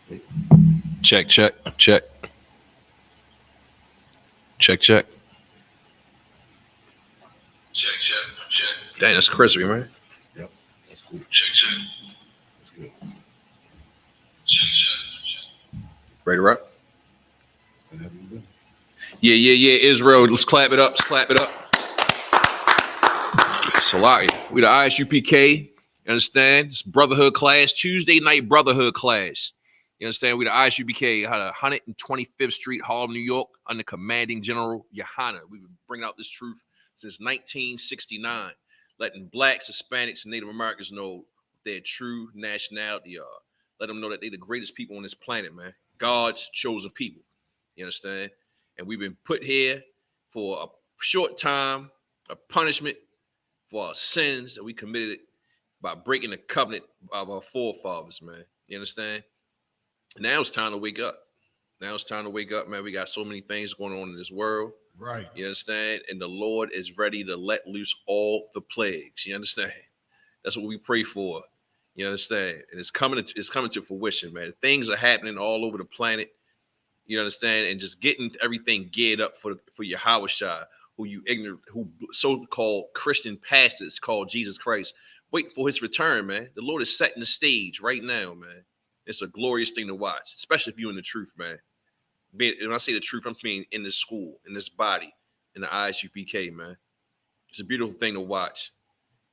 Check, check, check, check, check. Check, check, check. Dang, that's crispy, man. Yep, that's cool. Check, check. That's good. Check, check. Ready to rock? And have you been? Yeah. Israel, let's clap it up. Let's clap it up. Salaki. We the Isupk. You understand? It's brotherhood class, Tuesday night brotherhood class. You understand? We the Isupk out of 125th Street, Harlem, New York, under commanding General Yohana. We've been bringing out this truth since 1969, letting blacks, Hispanics, and Native Americans know their true nationality are. Let them know that they're the greatest people on this planet, man. God's chosen people. You understand? And we've been put here for a short time, a punishment for our sins that we committed by breaking the covenant of our forefathers, man. You understand? Now it's time to wake up. Now it's time to wake up, man. We got so many things going on in this world. Right. You understand? And the Lord is ready to let loose all the plagues. You understand? That's what we pray for. You understand? And it's coming to fruition, man. Things are happening all over the planet. You understand? And just getting everything geared up for Yahweh Shai, who so-called Christian pastors call Jesus Christ. Wait for his return, man. The Lord is setting the stage right now, man. It's a glorious thing to watch, especially if you're in the truth, man. When I say the truth, I'm meaning in this school, in this body, in the ISUPK, man. It's a beautiful thing to watch.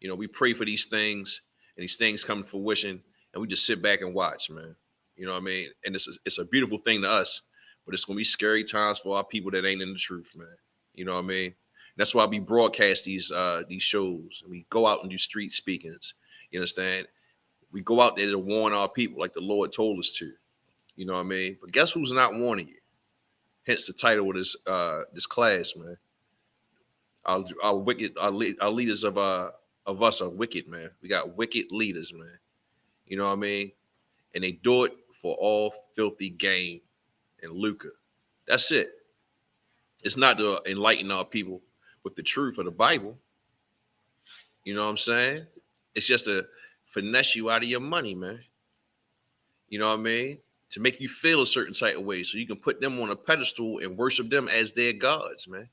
You know, we pray for these things, and these things come to fruition, and we just sit back and watch, man. You know what I mean? And it's a beautiful thing to us, but it's going to be scary times for our people that ain't in the truth, man. You know what I mean? That's why we broadcast these shows, and we go out and do street speakings. You understand? We go out there to warn our people like the Lord told us to. You know what I mean? But guess who's not warning you? Hence the title of this class, man. Our leaders of us are wicked, man. We got wicked leaders, man. You know what I mean? And they do it for all filthy gain and lucre. That's it. It's not to enlighten our people with the truth of the Bible. You know what I'm saying? It's just to finesse you out of your money, man. You know what I mean? To make you feel a certain type of way so you can put them on a pedestal and worship them as their gods, man.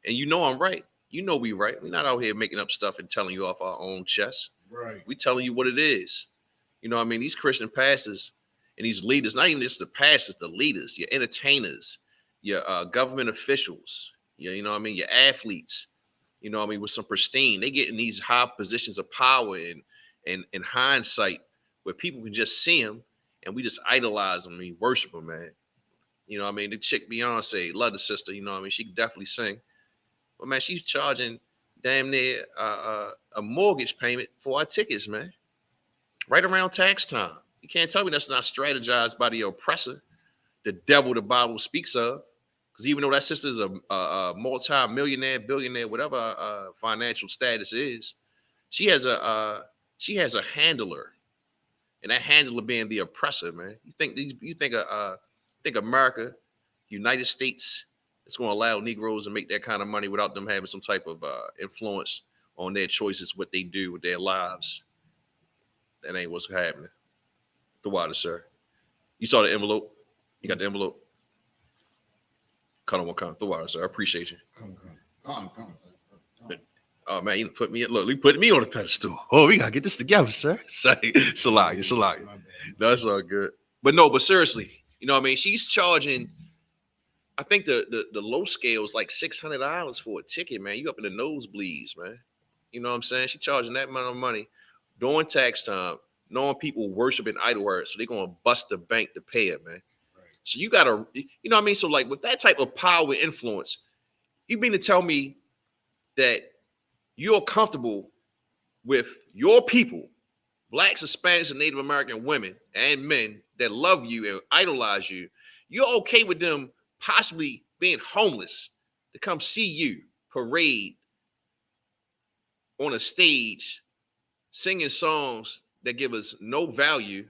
And you know I'm right. You know we right. We're not out here making up stuff and telling you off our own chest. Right. We telling you what it is. You know what I mean? These Christian pastors and these leaders, not even just the pastors, the leaders, your entertainers, your government officials, you know what I mean? Your athletes, you know what I mean? With some pristine, they get in these high positions of power and hindsight where people can just see them and we just idolize them and we worship them, man. You know what I mean? The chick Beyonce, love the sister, you know what I mean? She can definitely sing. But, man, she's charging damn near a mortgage payment for our tickets, man. Right around tax time. You can't tell me that's not strategized by the oppressor, the devil the Bible speaks of. Because even though that sister is a multi-millionaire, billionaire, whatever financial status is, she has a handler. And that handler being the oppressor, man. You think America, United States, is going to allow Negroes to make that kind of money without them having some type of influence on their choices, what they do with their lives? That ain't what's happening. The water, sir. You saw the envelope. You got the envelope. Cut on one count. The water, sir. I appreciate you. Come. Oh man, you put me. Look, you put me on the pedestal. Oh, we gotta get this together, sir. Salaya. No, that's all good. But seriously, you know what I mean? She's charging. I think the low scale is like $600 for a ticket, man. You up in the nosebleeds, man. You know what I'm saying? She's charging that amount of money during tax time, knowing people worshiping idol her, so they're gonna bust the bank to pay it, man. Right. So you gotta, you know what I mean? So like with that type of power and influence, you mean to tell me that you're comfortable with your people, blacks, Hispanics, and Native American women and men that love you and idolize you, you're okay with them possibly being homeless to come see you parade on a stage, singing songs that give us no value.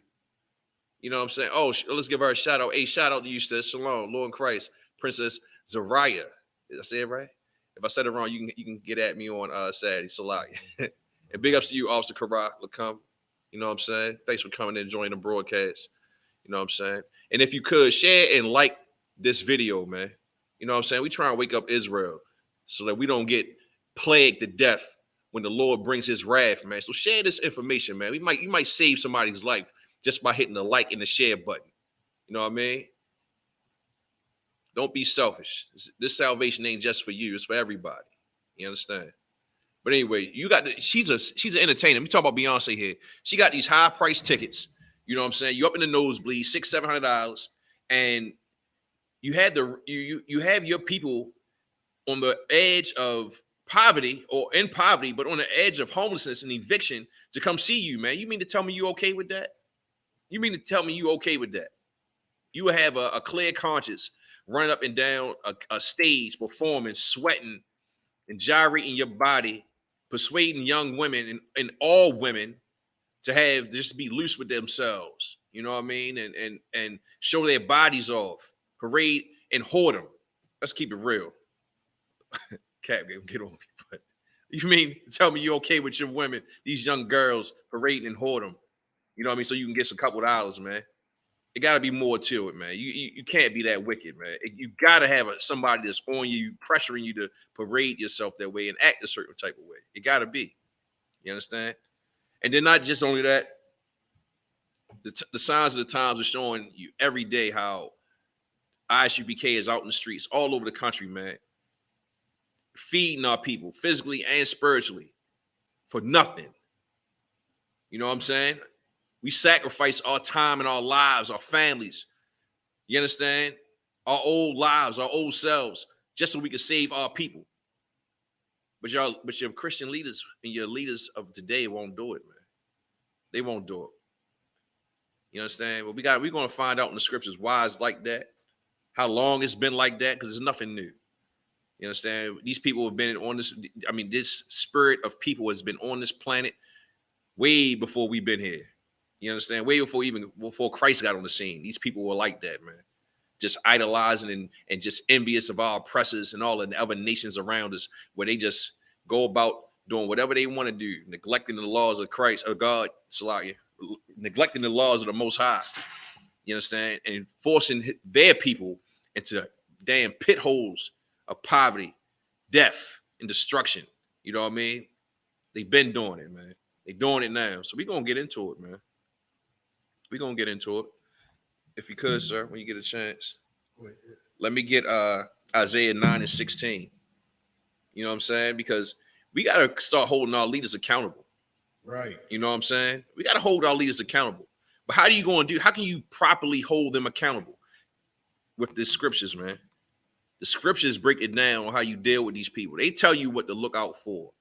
You know what I'm saying? Oh, let's give her a shout out. Hey, shout out to you, sis. Shalom, Lord in Christ, Princess Zariah. Did I say it right? If I said it wrong, you can get at me on Saturday. Salaki. And big ups to you, Officer Karat Lacombe. You know what I'm saying? Thanks for coming in and joining the broadcast. You know what I'm saying? And if you could share and like this video, man. You know what I'm saying? We try and wake up Israel so that we don't get plagued to death when the Lord brings his wrath, man. So share this information, man. You might save somebody's life just by hitting the like and the share button. You know what I mean? Don't be selfish. This salvation ain't just for you, it's for everybody. You understand? But anyway, she's an entertainer. We talk about Beyonce here. She got these high price tickets. You know what I'm saying? You up in the nosebleed, $600-700, and you have you have your people on the edge of poverty or in poverty, but on the edge of homelessness and eviction to come see you, man. You mean to tell me you okay with that? You mean to tell me you okay with that? You will have a clear conscience running up and down a stage, performing, sweating, and gyrating your body, persuading young women and all women to have just be loose with themselves. You know what I mean? And show their bodies off, parade and hoard them. Let's keep it real. Cat game, get on me. But you mean tell me you're okay with your women, these young girls parading and hoard them? You know what I mean? So you can get a couple of dollars, man. It got to be more to it, man. You can't be that wicked, man. You got to have somebody that's on you, pressuring you to parade yourself that way and act a certain type of way. It got to be. You understand? And then not just only that, the signs of the times are showing you every day how Isupk is out in the streets all over the country, man, feeding our people physically and spiritually for nothing. You know what I'm saying? We sacrifice our time and our lives, our families. You understand? Our old lives, our old selves, just so we can save our people. But your Christian leaders and your leaders of today won't do it, man. They won't do it. You understand? Well, we're going to find out in the scriptures why it's like that, how long it's been like that, because it's nothing new. You understand? These people have been on this. I mean, this spirit of people has been on this planet way before we've been here. You understand? Way before Christ got on the scene. These people were like that, man. Just idolizing and just envious of our oppressors and all of the other nations around us, where they just go about doing whatever they want to do, neglecting the laws of Christ or God, neglecting the laws of the Most High. You understand? And forcing their people into damn pit holes of poverty, death, and destruction. You know what I mean? They've been doing it, man. They're doing it now. So we're going to get into it, man. We're going to get into it. If you could, sir, when you get a chance. Let me get Isaiah 9:16. You know what I'm saying? Because we got to start holding our leaders accountable. Right. You know what I'm saying? We got to hold our leaders accountable. But how can you properly hold them accountable? With the scriptures, man. The scriptures break it down on how you deal with these people. They tell you what to look out for.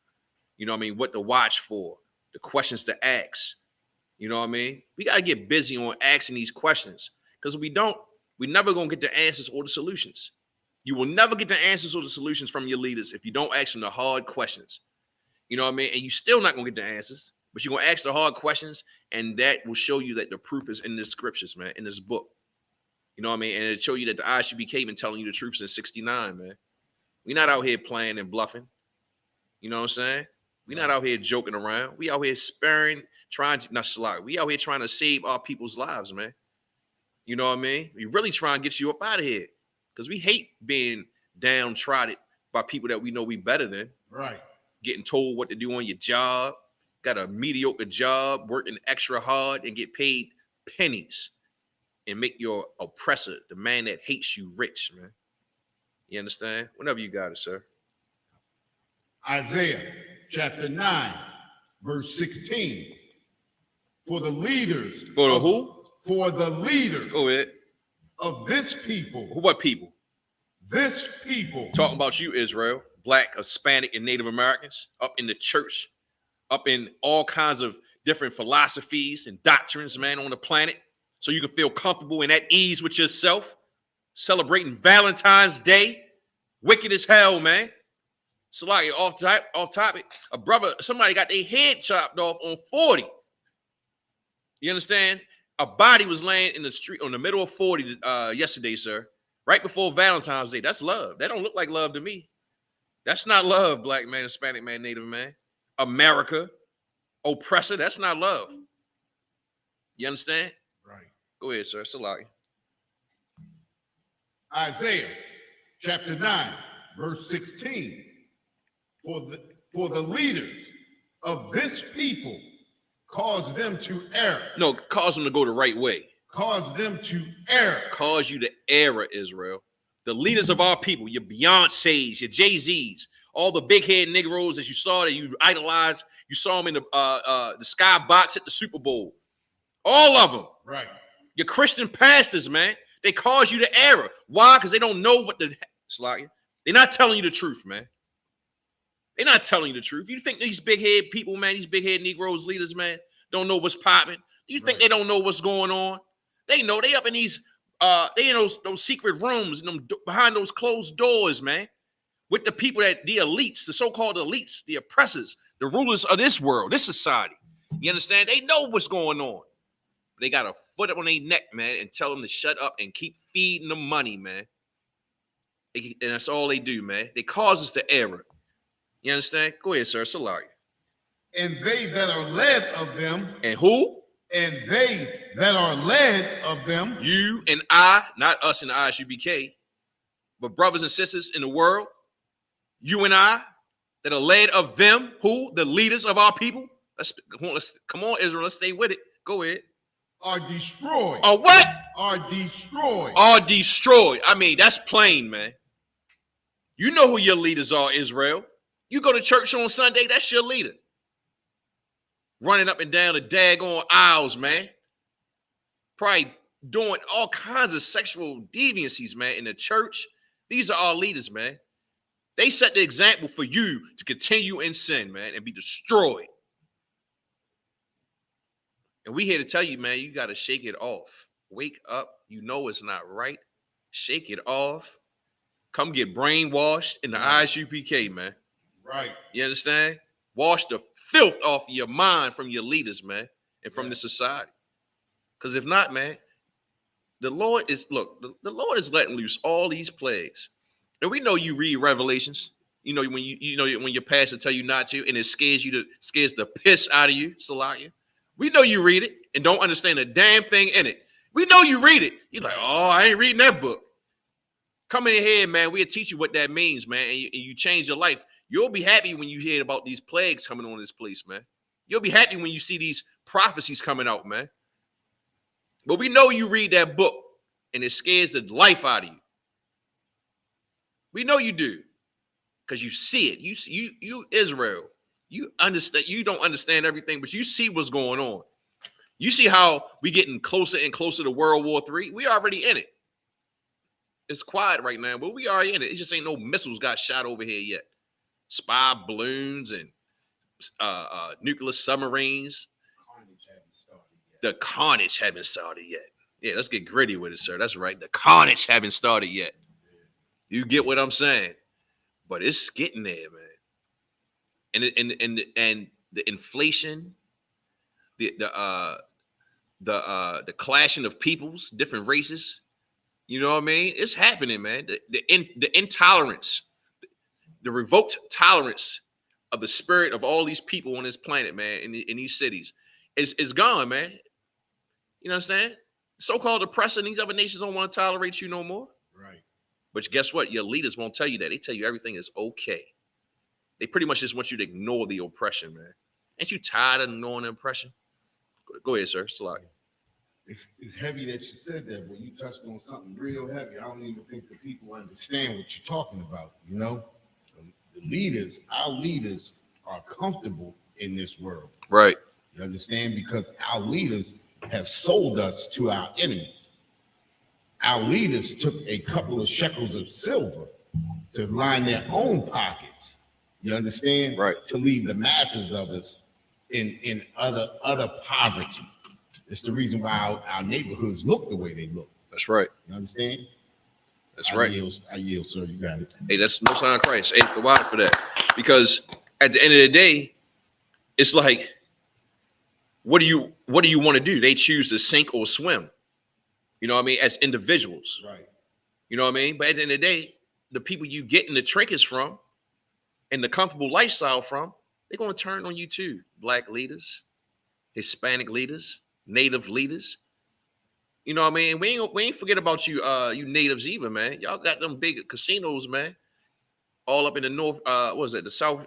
You know what I mean? What to watch for. The questions to ask. You know what I mean? We got to get busy on asking these questions. Because if we don't, we're never going to get the answers or the solutions. You will never get the answers or the solutions from your leaders if you don't ask them the hard questions. You know what I mean? And you're still not going to get the answers, but you're going to ask the hard questions, and that will show you that the proof is in the scriptures, man, in this book. You know what I mean? And it'll show you that the Isupk been telling you the truth since 69, man. We're not out here playing and bluffing. You know what I'm saying? We're not out here joking around. We out here sparing, we out here trying to save our people's lives, man. You know what I mean? We really trying to get you up out of here because we hate being downtrodden by people that we know we better than. Right. Getting told what to do on your job, got a mediocre job, working extra hard and get paid pennies and make your oppressor, the man that hates you, rich, man. You understand? Whenever you got it, sir. Isaiah chapter 9, verse 16. For the leaders. For the who? For the leaders. Go ahead. Of this people. What people? This people. Talking about you, Israel, Black, Hispanic, and Native Americans, up in the church, up in all kinds of different philosophies and doctrines, man, on the planet, so you can feel comfortable and at ease with yourself, celebrating Valentine's Day, wicked as hell, man. So like off topic, somebody got their head chopped off on 40. You understand? A body was laying in the street on the middle of 40 yesterday, sir, right before Valentine's Day. That's love. That don't look like love to me. That's not love, Black man, Hispanic man, Native man. America, oppressor, that's not love. You understand? Right. Go ahead, sir. Salaki. Isaiah chapter 9, verse 16. For the leaders of this people cause them to err. No, cause them to go the right way. Cause them to err. Cause you to err, Israel. The leaders of our people, your Beyoncés, your Jay-Z's, all the big head Negroes that you saw that you idolized, you saw them in the skybox at the Super Bowl. All of them. Right. Your Christian pastors, man, they cause you to error. Why? Because they don't know what the Slakia. They're not telling you the truth, man. They're not telling you the truth. You think these big head people, man, these big head Negroes leaders, man, don't know what's popping? You think they don't know what's going on? They know. They up in these they in those secret rooms and them behind those closed doors, man, with the people that the elites, the so-called elites, the oppressors, the rulers of this world, this society. You understand? They know what's going on. They got a foot up on their neck, man, and tell them to shut up and keep feeding them money, man. And that's all they do, man. They cause us to error. You understand? Go ahead, sir. Salaki. And they that are led of them. And who? And they that are led of them. You and I, not us in the Isupk, but brothers and sisters in the world. You and I that are led of them. Who? The leaders of our people. Come on, Israel. Let's stay with it. Go ahead. Are destroyed. Are what? Are destroyed. Are destroyed. I mean, that's plain, man. You know who your leaders are, Israel. You go to church on Sunday, that's your leader. Running up and down the daggone aisles, man. Probably doing all kinds of sexual deviancies, man, in the church. These are our leaders, man. They set the example for you to continue in sin, man, and be destroyed. And we here to tell you, man, you got to shake it off. Wake up. You know it's not right. Shake it off. Come get brainwashed in the Isupk, man. Right. You understand? Wash the filth off your mind from your leaders, man, and from the society. Because if not, man, the Lord is letting loose all these plagues. And we know you read Revelations. You know when when your pastor tell you not to, and it scares the piss out of you, Salakia. We know you read it and don't understand a damn thing in it. We know you read it. You're like, oh, I ain't reading that book. Come in here, man. We'll teach you what that means, man, and you change your life. You'll be happy when you hear about these plagues coming on this place, man. You'll be happy when you see these prophecies coming out, man. But we know you read that book, and it scares the life out of you. We know you do, because you see it. You Israel. You understand. You don't understand everything, but you see what's going on. You see how we getting closer and closer to World War III. We already in it. It's quiet right now, but we are in it. It just ain't no missiles got shot over here yet. Spy balloons and nuclear submarines. The carnage haven't started yet. Yeah, let's get gritty with it, sir. That's right. The carnage haven't started yet. You get what I'm saying? But it's getting there, man. And the inflation, the clashing of peoples, different races. You know what I mean? It's happening, man. The intolerance, the revoked tolerance of the spirit of all these people on this planet, man, in these cities, is gone, man. You know what I'm saying? So-called oppressor in these other nations don't want to tolerate you no more. Right. But guess what? Your leaders won't tell you that. They tell you everything is okay. They pretty much just want you to ignore the oppression, man. Ain't you tired of ignoring the oppression? Go ahead, sir. Salaki. It's heavy that you said that, but you touched on something real heavy. I don't even think the people understand what you're talking about, you know? The leaders, our leaders, are comfortable in this world. Right. You understand? Because our leaders have sold us to our enemies. Our leaders took a couple of shekels of silver to line their own pockets. You understand? Right. To leave the masses of us in utter poverty. It's the reason why our neighborhoods look the way they look. That's right. You understand? That's right. I yield, sir. You got it. Hey, that's no sign of Christ. Hey, the why for that. Because at the end of the day, it's like, what do you want to do? They choose to sink or swim. You know what I mean? As individuals. Right. You know what I mean? But at the end of the day, the people you getting the trinkets from and the comfortable lifestyle from, they're going to turn on you too. Black leaders, Hispanic leaders, Native leaders. You know what I mean? We ain't forget about you, you natives either, man. Y'all got them big casinos, man. All up in the north, what was it? The south,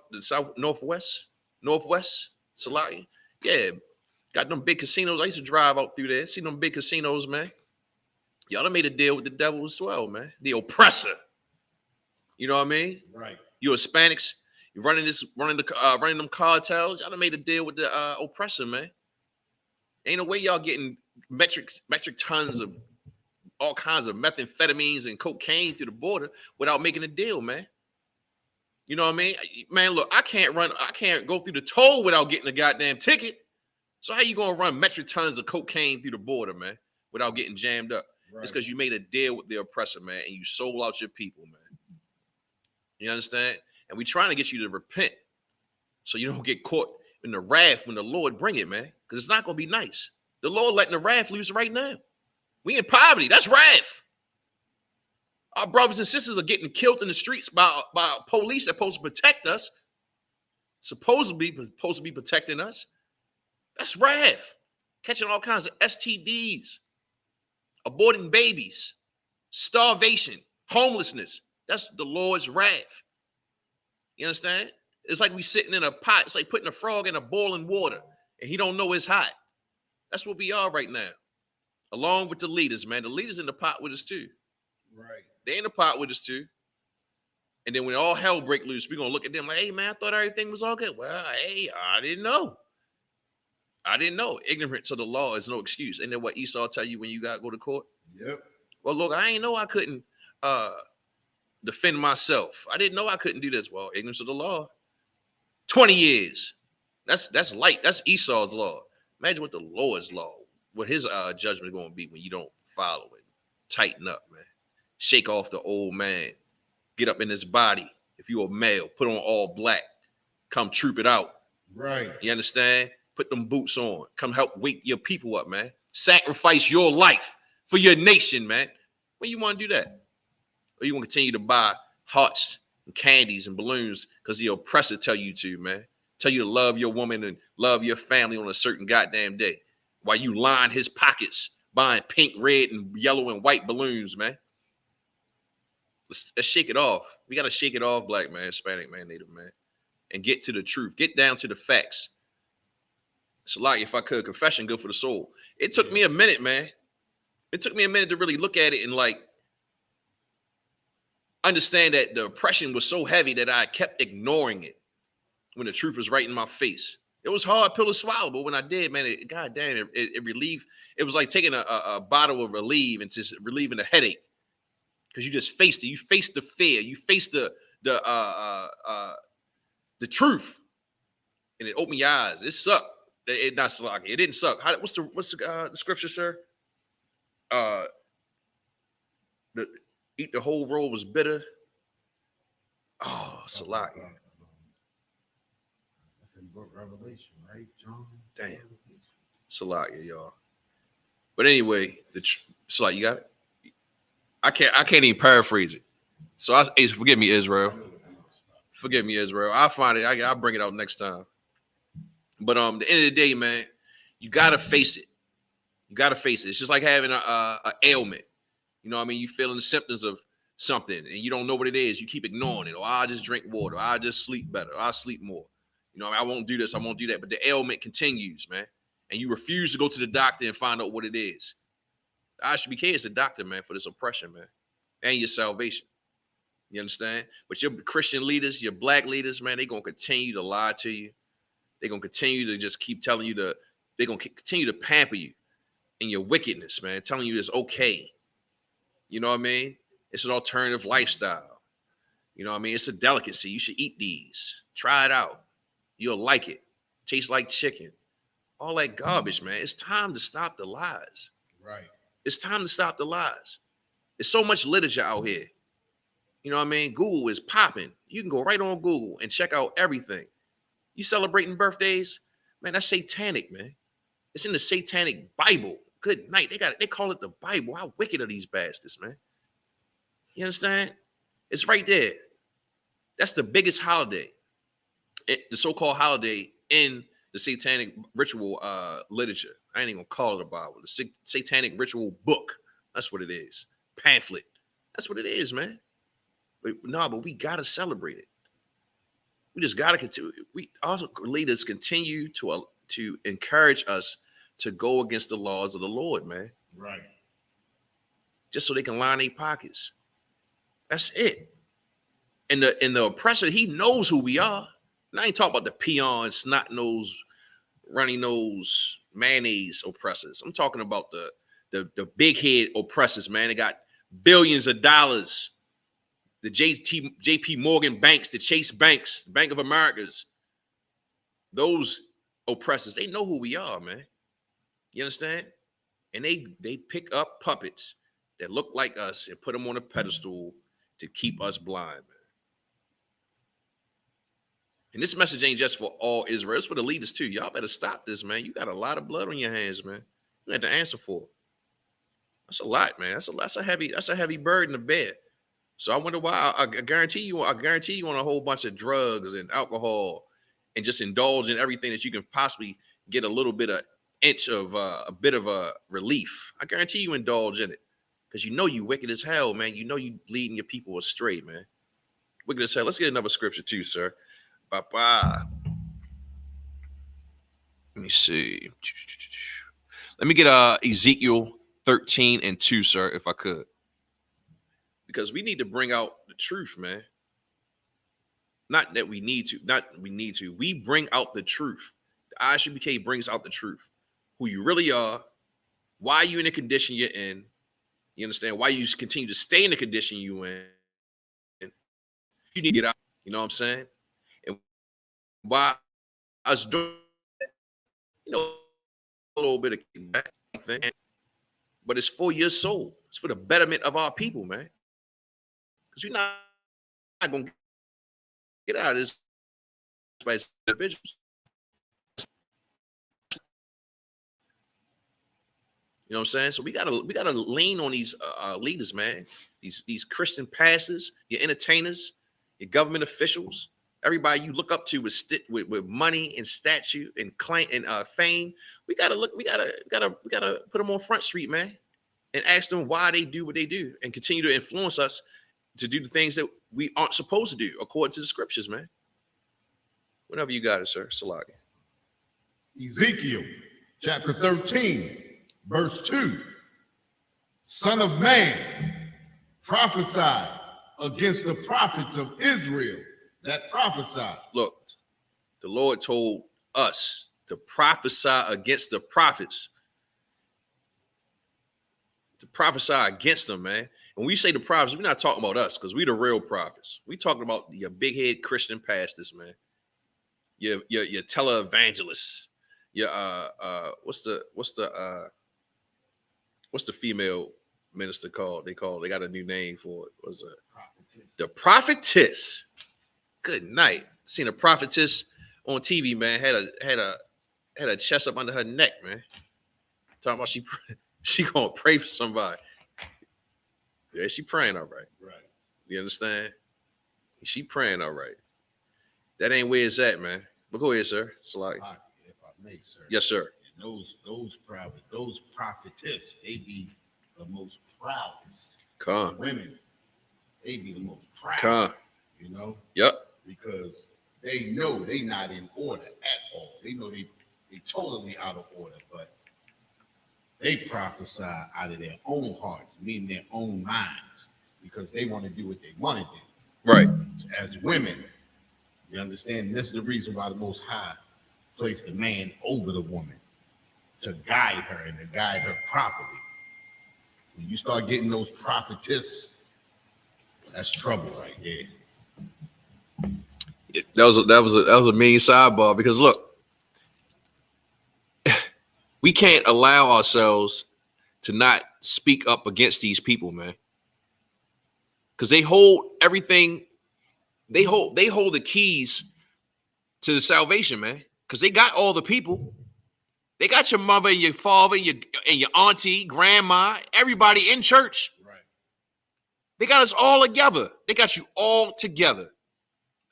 northwest, Salaki. Yeah, got them big casinos. I used to drive out through there, see them big casinos, man. Y'all done made a deal with the devil as well, man. The oppressor. You know what I mean? Right. You Hispanics, you running them cartels. Y'all done made a deal with the oppressor, man. Ain't no way y'all getting metric tons of all kinds of methamphetamines and cocaine through the border without making a deal, man. You know what I mean? Man, look, I can't go through the toll without getting a goddamn ticket. So how you gonna run metric tons of cocaine through the border, man, without getting jammed up? Right. It's because you made a deal with the oppressor, man, and you sold out your people, man. You understand? And we trying to get you to repent so you don't get caught in the wrath when the Lord bring it, man. Because it's not gonna be nice. The Lord letting the wrath loose right now. We in poverty. That's wrath. Our brothers and sisters are getting killed in the streets by police that supposed to protect us. Supposed to be protecting us. That's wrath. Catching all kinds of STDs, aborting babies, starvation, homelessness. That's the Lord's wrath. You understand? It's like we sitting in a pot. It's like putting a frog in a boiling water, and he don't know it's hot. That's what we are right now. Along with the leaders, man. The leaders in the pot with us too. Right. They in the pot with us too. And then when all hell break loose, we're going to look at them like, hey, man, I thought everything was all good. Well, hey, I didn't know. Ignorance of the law is no excuse. And then what Esau tell you when you got to go to court? Yep. Well, look, I ain't know I couldn't defend myself. I didn't know I couldn't do this. Well, ignorance of the law. 20 years. That's light. That's Esau's law. Imagine what the Lord's law, what his judgment is going to be when you don't follow it. Tighten up, man. Shake off the old man. Get up in his body. If you're a male, put on all black. Come troop it out. Right. You understand? Put them boots on. Come help wake your people up, man. Sacrifice your life for your nation, man. When you want to do that? Or you want to continue to buy hearts and candies and balloons because the oppressor tell you to, man. Tell you to love your woman and love your family on a certain goddamn day. While you line his pockets buying pink, red, and yellow and white balloons, man. Let's shake it off. We got to shake it off, black man, Hispanic man, Native man, and get to the truth. Get down to the facts. It's like, if I could, confession good for the soul. It took me a minute, man. It took me a minute to really look at it and like understand that the oppression was so heavy that I kept ignoring it when the truth was right in my face. It was hard pill to swallow, but when I did, man, it relieved. It was like taking a bottle of relief and just relieving the headache. Because you just faced it. You faced the fear. You faced the truth, and it opened your eyes. It sucked. It not sloppy. It didn't suck. What's the scripture, sir? Eat the whole roll was bitter. Oh, Salaki. That's in book Revelation, right, John? Damn. Salaki, y'all. But anyway, Salaki, you got it. I can't even paraphrase it. So forgive me, Israel. Forgive me, Israel. I'll find it. I'll bring it out next time. But at the end of the day, man, you gotta face it. You gotta face it. It's just like having a ailment. You know what I mean? You feeling the symptoms of something and you don't know what it is. You keep ignoring it. Or I just drink water. Or I just sleep better. Or I sleep more. You know, I won't do this. I won't do that. But the ailment continues, man. And you refuse to go to the doctor and find out what it is. I should be cares the doctor, man, for this oppression, man, and your salvation. You understand? But your Christian leaders, your black leaders, man, they're going to continue to lie to you. They're going to continue to just keep telling you they're going to continue to pamper you in your wickedness, man, telling you it's okay. You know what I mean? It's an alternative lifestyle. You know what I mean? It's a delicacy. You should eat these. Try it out. You'll like it. Tastes like chicken. All that garbage, man. It's time to stop the lies. Right. It's time to stop the lies. There's so much literature out here. You know what I mean? Google is popping. You can go right on Google and check out everything. You celebrating birthdays? Man, that's satanic, man. It's in the satanic Bible. Good night. They call it the Bible. How wicked are these bastards, man? You understand? It's right there. That's the biggest holiday. The so-called holiday in the satanic ritual literature. I ain't even gonna call it a Bible. The satanic ritual book. That's what it is. Pamphlet. That's what it is, man. But we gotta celebrate it. We just gotta continue. We also leaders continue to encourage us to go against the laws of the Lord, man. Right. Just so they can line their pockets. That's it. And the oppressor, he knows who we are. And I ain't talking about the peon, snot nose, runny nose, mayonnaise oppressors. I'm talking about the big head oppressors, man. They got billions of dollars. The JP Morgan banks, the Chase banks, the Bank of Americas. Those oppressors, they know who we are, man. You understand? And they pick up puppets that look like us and put them on a pedestal to keep us blind, man. And this message ain't just for all Israel. It's for the leaders too. Y'all better stop this, man. You got a lot of blood on your hands, man. You got to answer for it. That's a lot, man. That's a heavy burden to bear. So I wonder why. I guarantee you on a whole bunch of drugs and alcohol and just indulge in everything that you can possibly get a little bit of a bit of a relief. I guarantee you indulge in it because you know you wicked as hell, man. You know you leading your people astray, man. Wicked as hell. Let's get another scripture too, sir. Bye-bye. Let me see. Let me get Ezekiel 13:2, sir, if I could. Because we need to bring out the truth, man. Not that we need to. We bring out the truth. The Isupk brings out the truth. Who you really are, why you in the condition you're in. You understand? Why you continue to stay in the condition you in. You need to get out. You know what I'm saying? And why us doing, a little bit of kickback thing. But it's for your soul. It's for the betterment of our people, man. Because we're not going to get out of this by individuals. You know what I'm saying? So we gotta lean on these leaders, man. These Christian pastors, your entertainers, your government officials, everybody you look up to with money and statue and claim and fame. We gotta put them on Front Street, man, and ask them why they do what they do, and continue to influence us to do the things that we aren't supposed to do according to the scriptures, man. Whenever you got it, sir. Salaki. Ezekiel chapter 13, verse 2. Son of man, prophesy against the prophets of Israel that prophesy. Look, the Lord told us to prophesy against the prophets. To prophesy against them, man. When we say the prophets, we're not talking about us because we're the real prophets. We're talking about your big head Christian pastors, man. Your televangelists. Your what's the female minister called? They got a new name for it. What's it? Prophetess. The prophetess. Good night. Seen a prophetess on TV, man. Had a chest up under her neck, man. Talking about she gonna pray for somebody. Yeah, she praying all right. Right. You understand? She praying all right. That ain't where it's at, man. But go ahead, sir. Salaki. If I may, sir. Yes, sir. And those prophetess, they be the most proudest. Come. Women, they be the most proud. Come. You know? Yep. Because they know they not in order at all. They know they totally out of order, but they prophesy out of their own hearts, meaning their own minds, because they want to do what they want to do. Right. As women, you understand, this is the reason why the Most High placed the man over the woman, to guide her and to guide her properly. When you start getting those prophetess, that's trouble right there. That was a mean sidebar, because look, we can't allow ourselves to not speak up against these people, man. Because they hold everything. They hold the keys to the salvation, man. Because they got all the people. They got your mother and your father and your auntie, grandma, everybody in church. Right. They got us all together. They got you all together.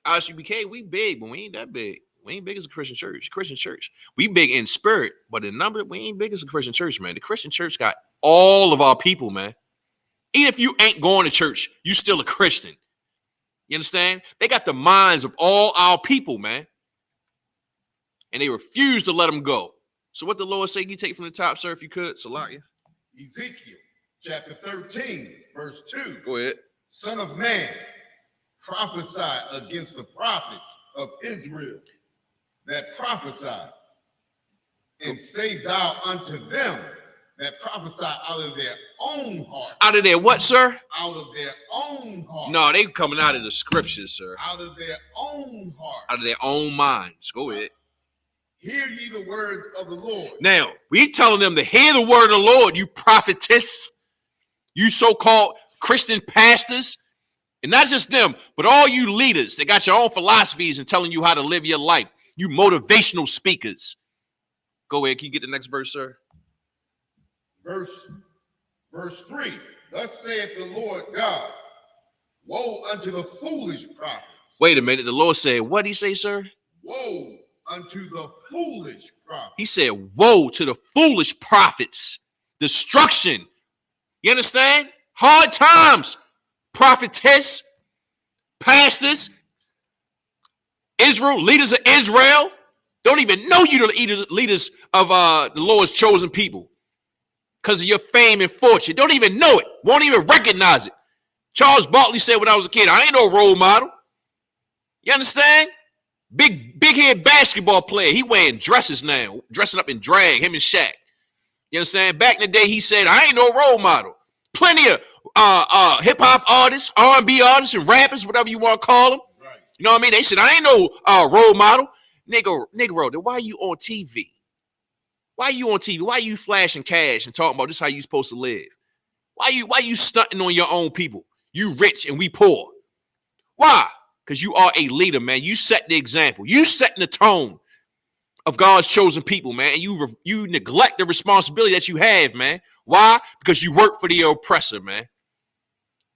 Isupk, we big, but we ain't that big. We ain't big as a Christian church. Christian church. We big in spirit, but in number, we ain't big as a Christian church, man. The Christian church got all of our people, man. Even if you ain't going to church, you still a Christian. You understand? They got the minds of all our people, man. And they refuse to let them go. So what the Lord say, you take from the top, sir, if you could, Salakia. Ezekiel chapter 13, verse 2. Go ahead. Son of man, prophesy against the prophets of Israel that prophesy, and say thou unto them that prophesy out of their own heart. Out of their what, sir? Out of their own heart. No, they coming out of the scriptures, sir. Out of their own heart. Out of their own minds. Go ahead. Hear ye the words of the Lord. Now, we telling them to hear the word of the Lord, you prophetess, you so-called Christian pastors, and not just them, but all you leaders that got your own philosophies and telling you how to live your life. You motivational speakers. Go ahead. Can you get the next verse, sir? Verse 3. Thus saith the Lord God, woe unto the foolish prophets. Wait a minute. The Lord said, what did he say, sir? Woe unto the foolish prophets. He said, woe to the foolish prophets. Destruction. You understand? Hard times. Prophetess, pastors, Israel, leaders of Israel, don't even know you the leaders of the Lord's chosen people because of your fame and fortune. Don't even know it. Won't even recognize it. Charles Barkley said when I was a kid, I ain't no role model. You understand? Big head basketball player. He wearing dresses now, dressing up in drag, him and Shaq. You understand? Back in the day, he said, I ain't no role model. Plenty of hip-hop artists, R&B artists, and rappers, whatever you want to call them. Right. You know what I mean? They said, I ain't no role model. Negro, then why are you on TV? Why are you on TV? Why are you flashing cash and talking about this how you supposed to live? Why you stunting on your own people? You rich and we poor. Why? Because you are a leader, man. You set the example. You setting the tone of God's chosen people, man. And you neglect the responsibility that you have, man. Why? Because you work for the oppressor, man.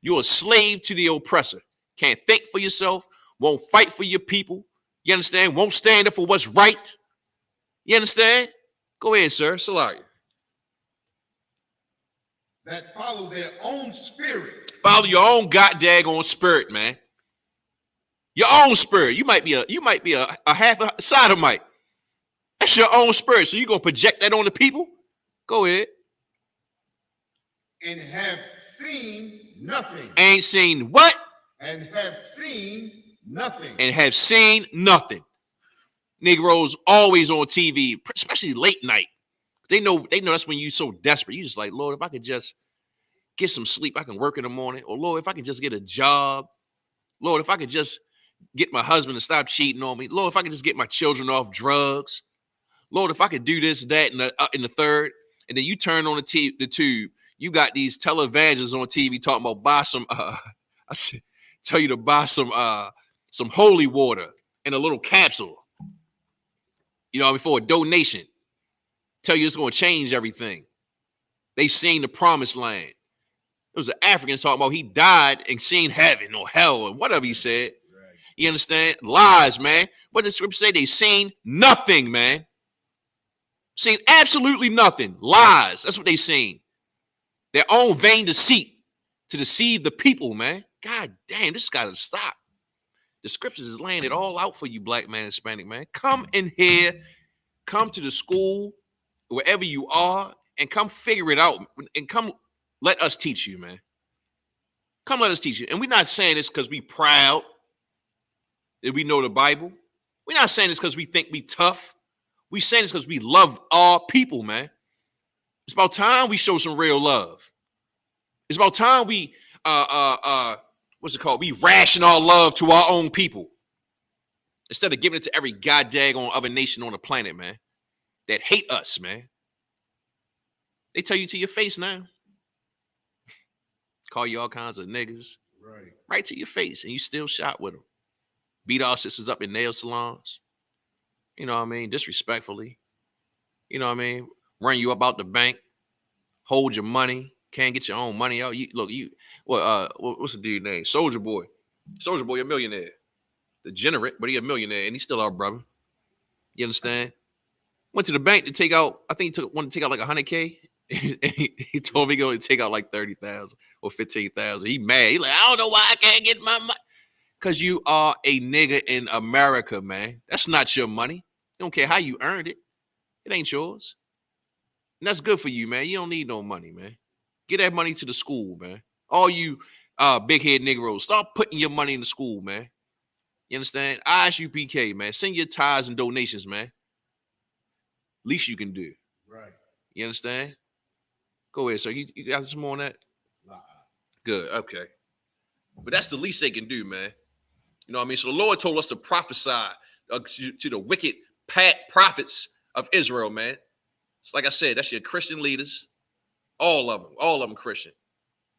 You're a slave to the oppressor. Can't think for yourself. Won't fight for your people. You understand? Won't stand up for what's right. You understand? Go ahead, sir. Salakia. That follow their own spirit. Follow your own goddamn spirit, man. Your own spirit. You might be a half a sodomite. That's your own spirit. So you gonna project that on the people? Go ahead. And have seen nothing. Ain't seen what? And have seen nothing. And have seen nothing. Negroes always on TV, especially late night. They know that's when you're so desperate. You just like, Lord, if I could just get some sleep, I can work in the morning. Or Lord, if I could just get a job. Lord, if I could just get my husband to stop cheating on me. Lord, if I could just get my children off drugs. Lord, if I could do this, that, and the third. And then you turn on the tube. You got these televangelists on TV talking about buy some. Tell you to buy some holy water in a little capsule. You know, before a donation. Tell you it's going to change everything. They seen the promised land. There was an African talking about he died and seen heaven or hell or whatever he said. Right. You understand? Lies, man. What did the scripture say? They seen nothing, man. Seen absolutely nothing. Lies. That's what they seen. Their own vain deceit to deceive the people, man. God damn, this got to stop. The scriptures is laying it all out for you, black man, Hispanic man. Come in here, come to the school, wherever you are, and come figure it out. And come let us teach you, man. Come let us teach you. And we're not saying this because we proud that we know the Bible. We're not saying this because we think we tough. We saying this because we love our people, man. It's about time we show some real love. It's about time we what's it called? We ration our love to our own people instead of giving it to every goddamn other nation on the planet, man, that hate us, man. They tell you to your face now. Call you all kinds of niggas. Right to your face, and you still shot with them. Beat our sisters up in nail salons. You know what I mean? Disrespectfully. You know what I mean? Run you up out the bank. Hold your money. Can't get your own money out. What's the dude's name? Soldier Boy. Soldier Boy, a millionaire. Degenerate, but he a millionaire, and he's still our brother. You understand? Went to the bank to take out, I think he wanted to take out like $100K. He told me he going to take out like 30,000 or 15,000. He mad. He like, I don't know why I can't get my money. Because you are a nigga in America, man. That's not your money. You don't care how you earned it. It ain't yours. And that's good for you, man. You don't need no money, man. Get that money to the school, man. All you big head Negroes, start putting your money in the school, man. You understand? Isupk, man. Send your tithes and donations, man. Least you can do. Right. You understand? Go ahead, sir. You got some more on that? Good. Okay. But that's the least they can do, man. You know what I mean? So the Lord told us to prophesy to the wicked prophets of Israel, man. So like I said, that's your Christian leaders. All of them Christian.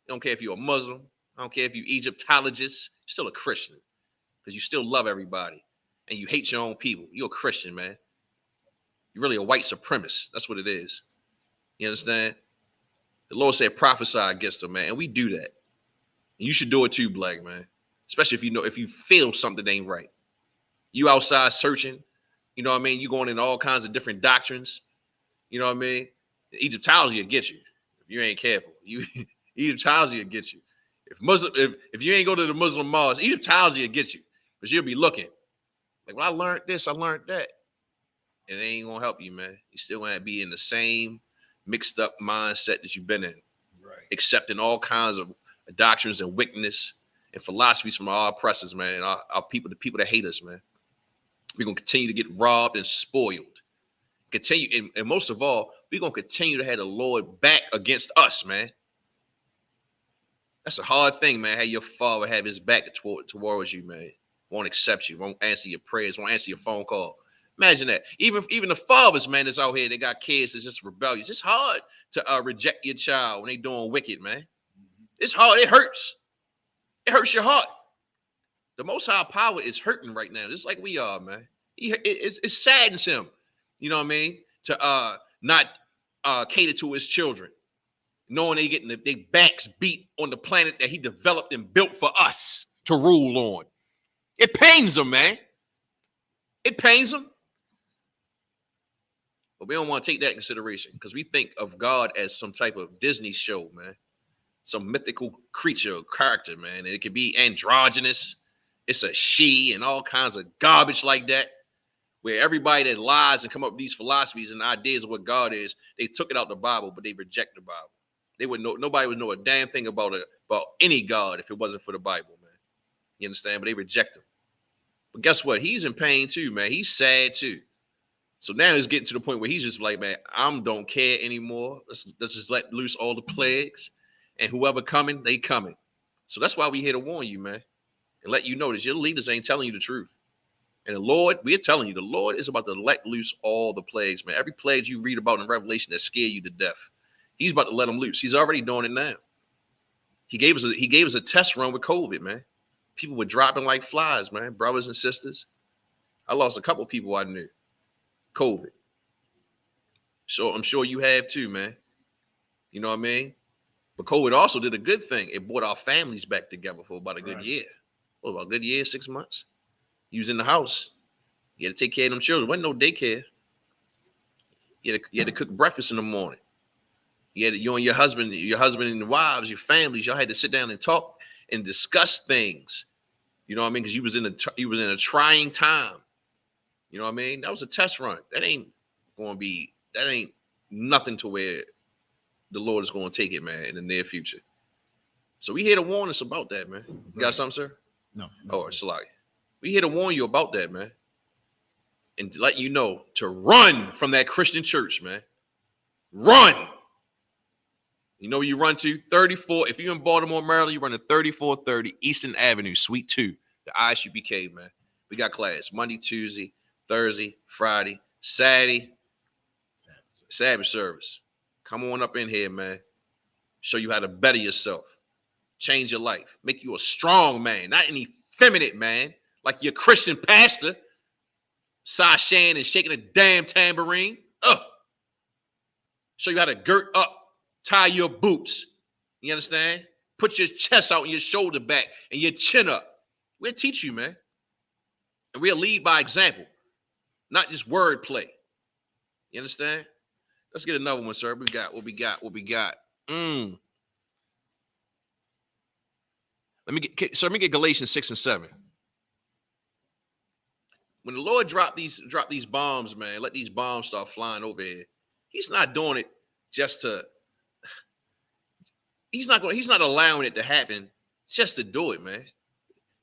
You don't care if you're a Muslim. I don't care if you're Egyptologist. You're still a Christian because you still love everybody and you hate your own people. You're a Christian, man. You're really a white supremacist. That's what it is. You understand? The Lord said prophesy against them, man. And we do that. And you should do it too, black man. Especially if you feel something ain't right. You outside searching, you know what I mean? You going in all kinds of different doctrines. You know what I mean? Egyptology will get you if you ain't careful. Egyptology will get you. If you ain't go to the Muslim mosque, Egyptology will get you. Because you'll be looking. Like, well, I learned this, I learned that. And it ain't gonna help you, man. You still gonna be in the same mixed up mindset that you've been in. Right. Accepting all kinds of doctrines and wickedness and philosophies from our oppressors, man. Our people, the people that hate us, man. We're gonna continue to get robbed and spoiled. Continue, and most of all, we're gonna continue to have the Lord back against us, man. That's a hard thing, man. How your father have his back towards you, man. Won't accept you, won't answer your prayers, won't answer your phone call. Imagine that. Even the fathers, man, that's out here, they got kids that's just rebellious. It's hard to reject your child when they doing wicked, man. It's hard. It hurts. It hurts your heart. The Most High power is hurting right now, just like we are, man. It saddens him, you know what I mean, to not cater to his children, knowing they getting their backs beat on the planet that he developed and built for us to rule on. It pains him, man. It pains him. But we don't want to take that into consideration because we think of God as some type of Disney show, man. Some mythical creature or character, man. And it could be androgynous. It's a she and all kinds of garbage like that. Where everybody that lies and come up with these philosophies and ideas of what God is, they took it out the Bible, but they reject the Bible. They would know, nobody would know a damn thing about any God if it wasn't for the Bible, man. You understand? But they reject him. But guess what? He's in pain too, man. He's sad too. So now it's getting to the point where he's just like, man, I don't care anymore. Let's just let loose all the plagues. And whoever coming, they coming. So that's why we here to warn you, man. And let you know that your leaders ain't telling you the truth. And the Lord, we're telling you, the Lord is about to let loose all the plagues, man. Every plague you read about in Revelation that scare you to death, he's about to let them loose. He's already doing it now. He gave us a test run with COVID, man. People were dropping like flies, man. Brothers and sisters. I lost a couple people I knew. COVID. So I'm sure you have too, man. You know what I mean? But COVID also did a good thing. It brought our families back together for about a good year. Well, about a good year, 6 months. You was in the house. You had to take care of them children. There wasn't no daycare. You had to cook breakfast in the morning. You and your husband and the wives, your families, y'all had to sit down and talk and discuss things. You know what I mean? Because you was in a trying time. You know what I mean? That was a test run. That ain't nothing to where the Lord is going to take it, man, in the near future. So we here to warn us about that, man. You got something, sir? No. Oh, it's like we here to warn you about that, man. And to let you know to run from that Christian church, man. Run. You know where you run to? 34. If you're in Baltimore, Maryland, you run to 3430 Eastern Avenue, Suite 2, the Isupk, man. We got class Monday, Tuesday, Thursday, Friday, Saturday, Sabbath service. Come on up in here, man. Show you how to better yourself. Change your life. Make you a strong man, not an effeminate man like your Christian pastor, sashaying and shaking a damn tambourine. Show you how to girt up, tie your boots. You understand? Put your chest out and your shoulder back and your chin up. We'll teach you, man. And we'll lead by example. not just wordplay. You understand? Let's get another one, sir. What we got. Let me get Galatians 6 and 7. When the Lord drop these bombs, man, let these bombs start flying over here. He's not doing it just to. He's not allowing it to happen just to do it, man.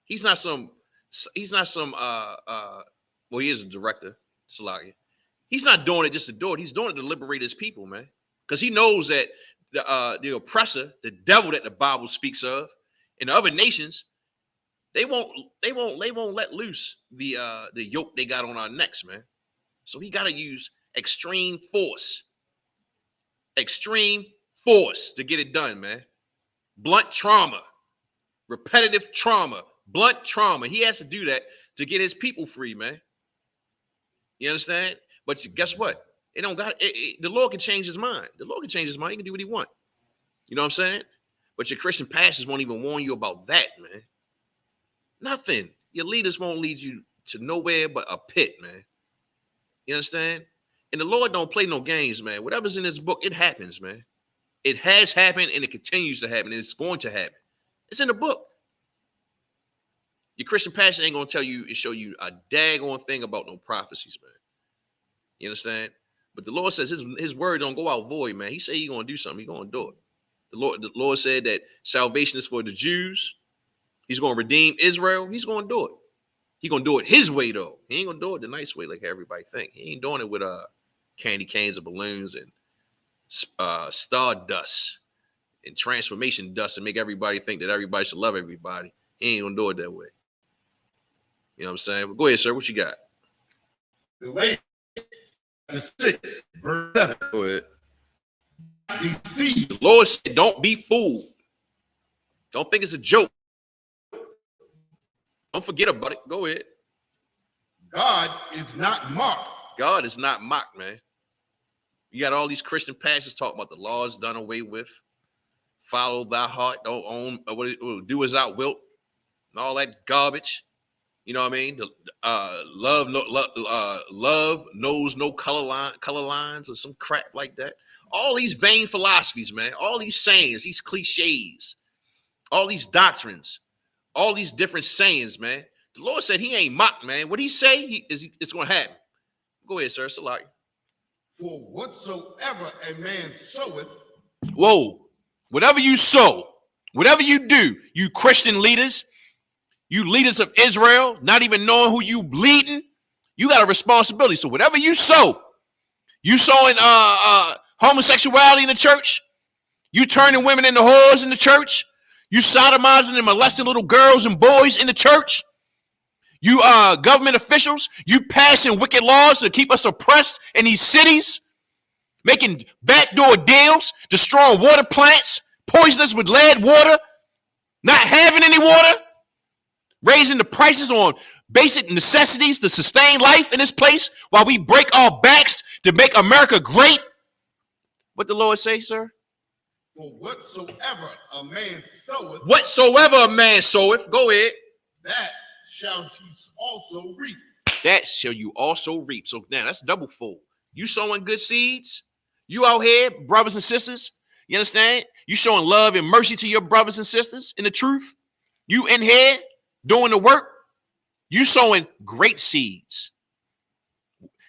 He's not some. Well, he is a director, Salaki. He's not doing it just to do it. He's doing it to liberate his people, man. Because he knows that the oppressor, the devil that the Bible speaks of, in the other nations, they won't let loose the yoke they got on our necks, man. So he got to use extreme force to get it done, man. Blunt trauma, repetitive trauma, blunt trauma. He has to do that to get his people free, man. You understand? But guess what? It don't got it, the Lord can change his mind. The Lord can change his mind. He can do what he wants. You know what I'm saying? But your Christian pastors won't even warn you about that, man. Nothing. Your leaders won't lead you to nowhere but a pit, man. You understand? And the Lord don't play no games, man. Whatever's in his book, it happens, man. It has happened and it continues to happen and it's going to happen. It's in the book. Your Christian pastor ain't going to tell you and show you a daggone thing about no prophecies, man. You understand? But the Lord says his word don't go out void, man. He said he's going to do something. He's going to do it. The Lord said that salvation is for the Jews. He's going to redeem Israel. He's going to do it. He's going to do it his way, though. He ain't going to do it the nice way like everybody think. He ain't doing it with candy canes and balloons and star dust and transformation dust and make everybody think that everybody should love everybody. He ain't going to do it that way. You know what I'm saying? But go ahead, sir. What you got? Galatians 6, verse 7. Go ahead. Deceive. The Lord said, don't be fooled. Don't think it's a joke. Don't forget about it. Go ahead. God is not mocked. God is not mocked, man. You got all these Christian pastors talking about the laws done away with. Follow thy heart. Don't own. Do as thou wilt. And all that garbage. You know what I mean? Love knows no color lines or some crap like that. All these vain philosophies, man. All these sayings, these cliches, all these doctrines, all these different sayings, man. The Lord said he ain't mocked, man. What he say, it's going to happen. Go ahead, sir. Salaki. For whatsoever a man soweth. Whoa. Whatever you sow, whatever you do, you Christian leaders, you leaders of Israel, not even knowing who you leading, you got a responsibility. So whatever you sow, you sowing homosexuality in the church, you turning women into whores in the church, you sodomizing and molesting little girls and boys in the church, you government officials, you passing wicked laws to keep us oppressed in these cities, making backdoor deals, destroying water plants, poisoning us with lead water, not having any water, raising the prices on basic necessities to sustain life in this place while we break our backs to make America great. What the Lord say, sir? For whatsoever a man soweth. Whatsoever a man soweth. Go ahead. That shall he also reap. That shall you also reap. So now that's double fold. You sowing good seeds. You out here, brothers and sisters. You understand? You showing love and mercy to your brothers and sisters in the truth. You in here doing the work. You sowing great seeds.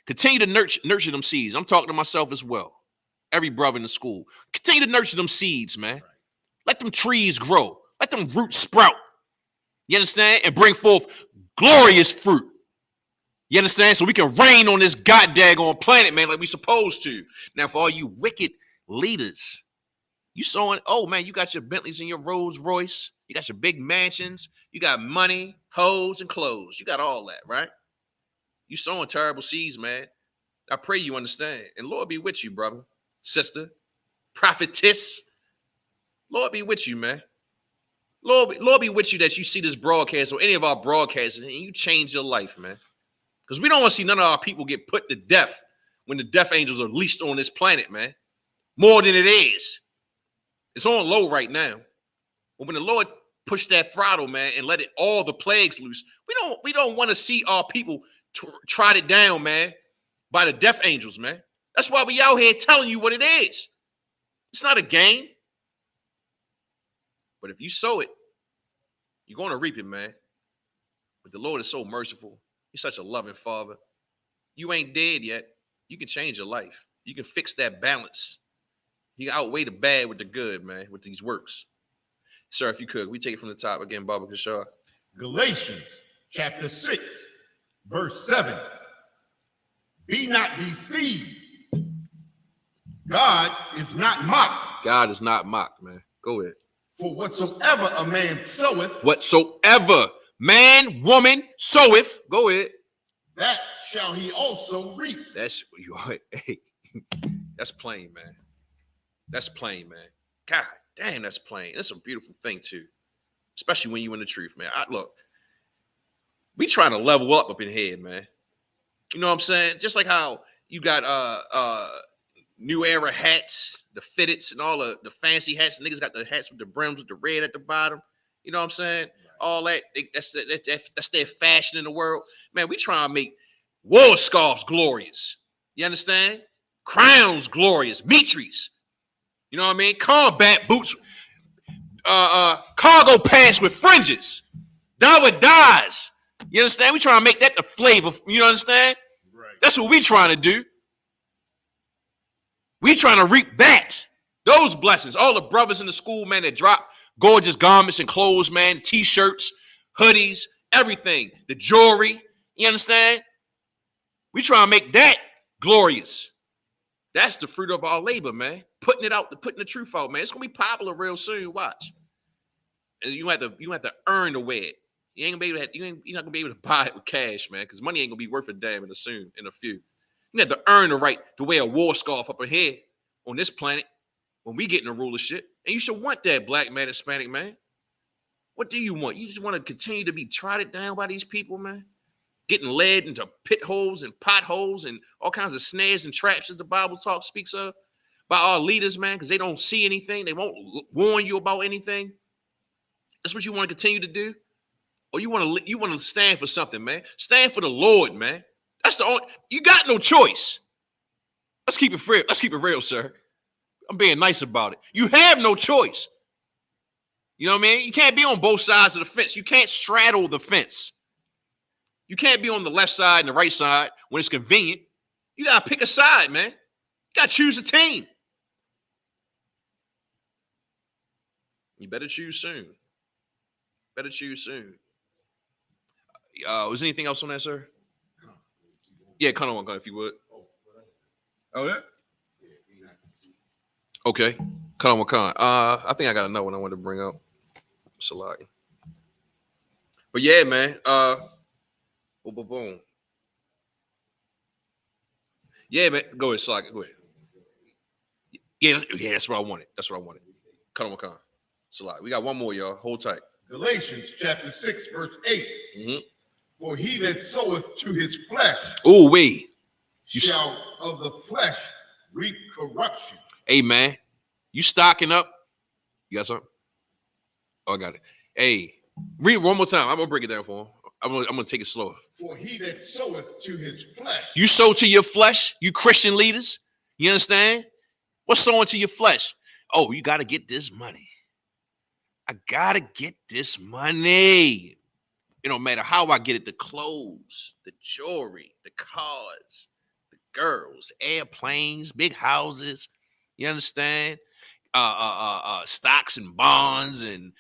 Continue to nurture them seeds. I'm talking to myself as well. Every brother in the school. Continue to nurture them seeds, man. Let them trees grow. Let them roots sprout. You understand? And bring forth glorious fruit. You understand? So we can reign on this goddamn planet, man, like we supposed to. Now, for all you wicked leaders, you sowing, oh, man, you got your Bentleys and your Rolls Royce. You got your big mansions. You got money, hoes, and clothes. You got all that, right? You sowing terrible seeds, man. I pray you understand. And Lord be with you, brother, sister, prophetess. Lord be with you, man. Lord be with you that you see this broadcast or any of our broadcasts and you change your life, man. Because we don't want to see none of our people get put to death when the death angels are leashed on this planet, man. More than it is. It's on low right now. But when the Lord pushed that throttle, man, and let it all the plagues loose, we don't want to see our people trotted down, man, by the death angels, man. That's why we out here telling you what it is. It's not a game. But if you sow it, you're going to reap it, man. But the Lord is so merciful. He's such a loving Father. You ain't dead yet. You can change your life. You can fix that balance. You can outweigh the bad with the good, man, with these works. Sir, if you could, we take it from the top again, Baba Kishar. Galatians chapter 6, verse 7. Be not deceived. God is not mocked. God is not mocked, man. Go ahead. For whatsoever a man soweth, whatsoever man, woman soweth, go ahead. That shall he also reap. That's hey, that's plain, man. That's plain, man. God damn, that's plain. That's a beautiful thing too, especially when you in the truth, man. Look, we trying to level up in here, man. You know what I'm saying? Just like how you got new era hats, the fitteds, and all the fancy hats. Niggas got the hats with the brims with the red at the bottom. You know what I'm saying? All that, that's their fashion in the world. Man, we trying to make war scarves glorious. You understand? Crowns glorious. Mitris. You know what I mean? Combat boots. Cargo pants with fringes. Dawa dyes. You understand? We trying to make that the flavor. You understand? Right. That's what we trying to do. We trying to reap that. Those blessings. All the brothers in the school, man, that drop gorgeous garments and clothes, man, t-shirts, hoodies, everything. The jewelry. You understand? We trying to make that glorious. That's the fruit of our labor, man. Putting it out, putting the truth out, man. It's gonna be popular real soon. Watch. And you have to earn to wear it. You ain't gonna be able to. You're not gonna be able to buy it with cash, man, because money ain't gonna be worth a damn in a few. You have to earn the right to wear a war scarf up ahead on this planet when we get in the rulership. And you should want that, black man, Hispanic man. What do you want? You just want to continue to be trotted down by these people, man? Getting led into pit holes and potholes and all kinds of snares and traps that the Bible speaks of by our leaders, man, because they don't see anything. They won't warn you about anything. That's what you want to continue to do? Or you want to stand for something, man? Stand for the Lord, man. That's the only, you got no choice. Let's keep it real. Let's keep it real, sir. I'm being nice about it. You have no choice. You know what I mean? You can't be on both sides of the fence. You can't straddle the fence. You can't be on the left side and the right side when it's convenient. You got to pick a side, man. You got to choose a team. You better choose soon. Better choose soon. Was anything else on that, sir? Yeah, cut on one gun if you would. Oh, yeah? Okay. Cut on one con. I think I got another one I wanted to bring up. Salaki. But yeah, man. Boom. Yeah, man. Go ahead, Salaki. Go ahead. Yeah, that's what I wanted. Cut on one con. Salaki. We got one more, y'all. Hold tight. Galatians chapter 6, verse 8. Mm-hmm. For he that soweth to his flesh shall of the flesh reap corruption. Hey, man, you stocking up? You got something? Oh, I got it. Hey, read one more time. I'm going to break it down for him. I'm gonna take it slower. For he that soweth to his flesh. You sow to your flesh, you Christian leaders. You understand? What's sowing to your flesh? Oh, you got to get this money. I got to get this money. It don't matter how I get it, the clothes, the jewelry, the cars, the girls, airplanes, big houses. You understand? Stocks and bonds and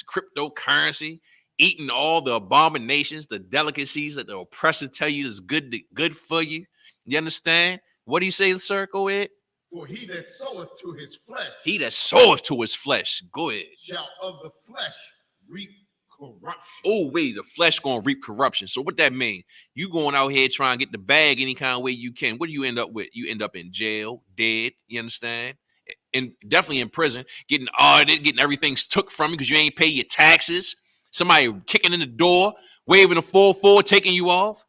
cryptocurrency, eating all the abominations, the delicacies that the oppressor tell you is good for you. You understand? What do you say, sir? Go ahead. For he that soweth to his flesh. He that soweth to his flesh. Go ahead. Shall of the flesh reap corruption. Oh, wait, the flesh gonna reap corruption. So what that mean? You going out here trying to get the bag any kind of way you can. What do you end up with? You end up in jail, dead. You understand? And definitely in prison, getting audited, getting everything took from you because you ain't pay your taxes. Somebody kicking in the door, waving a 4-4, taking you off,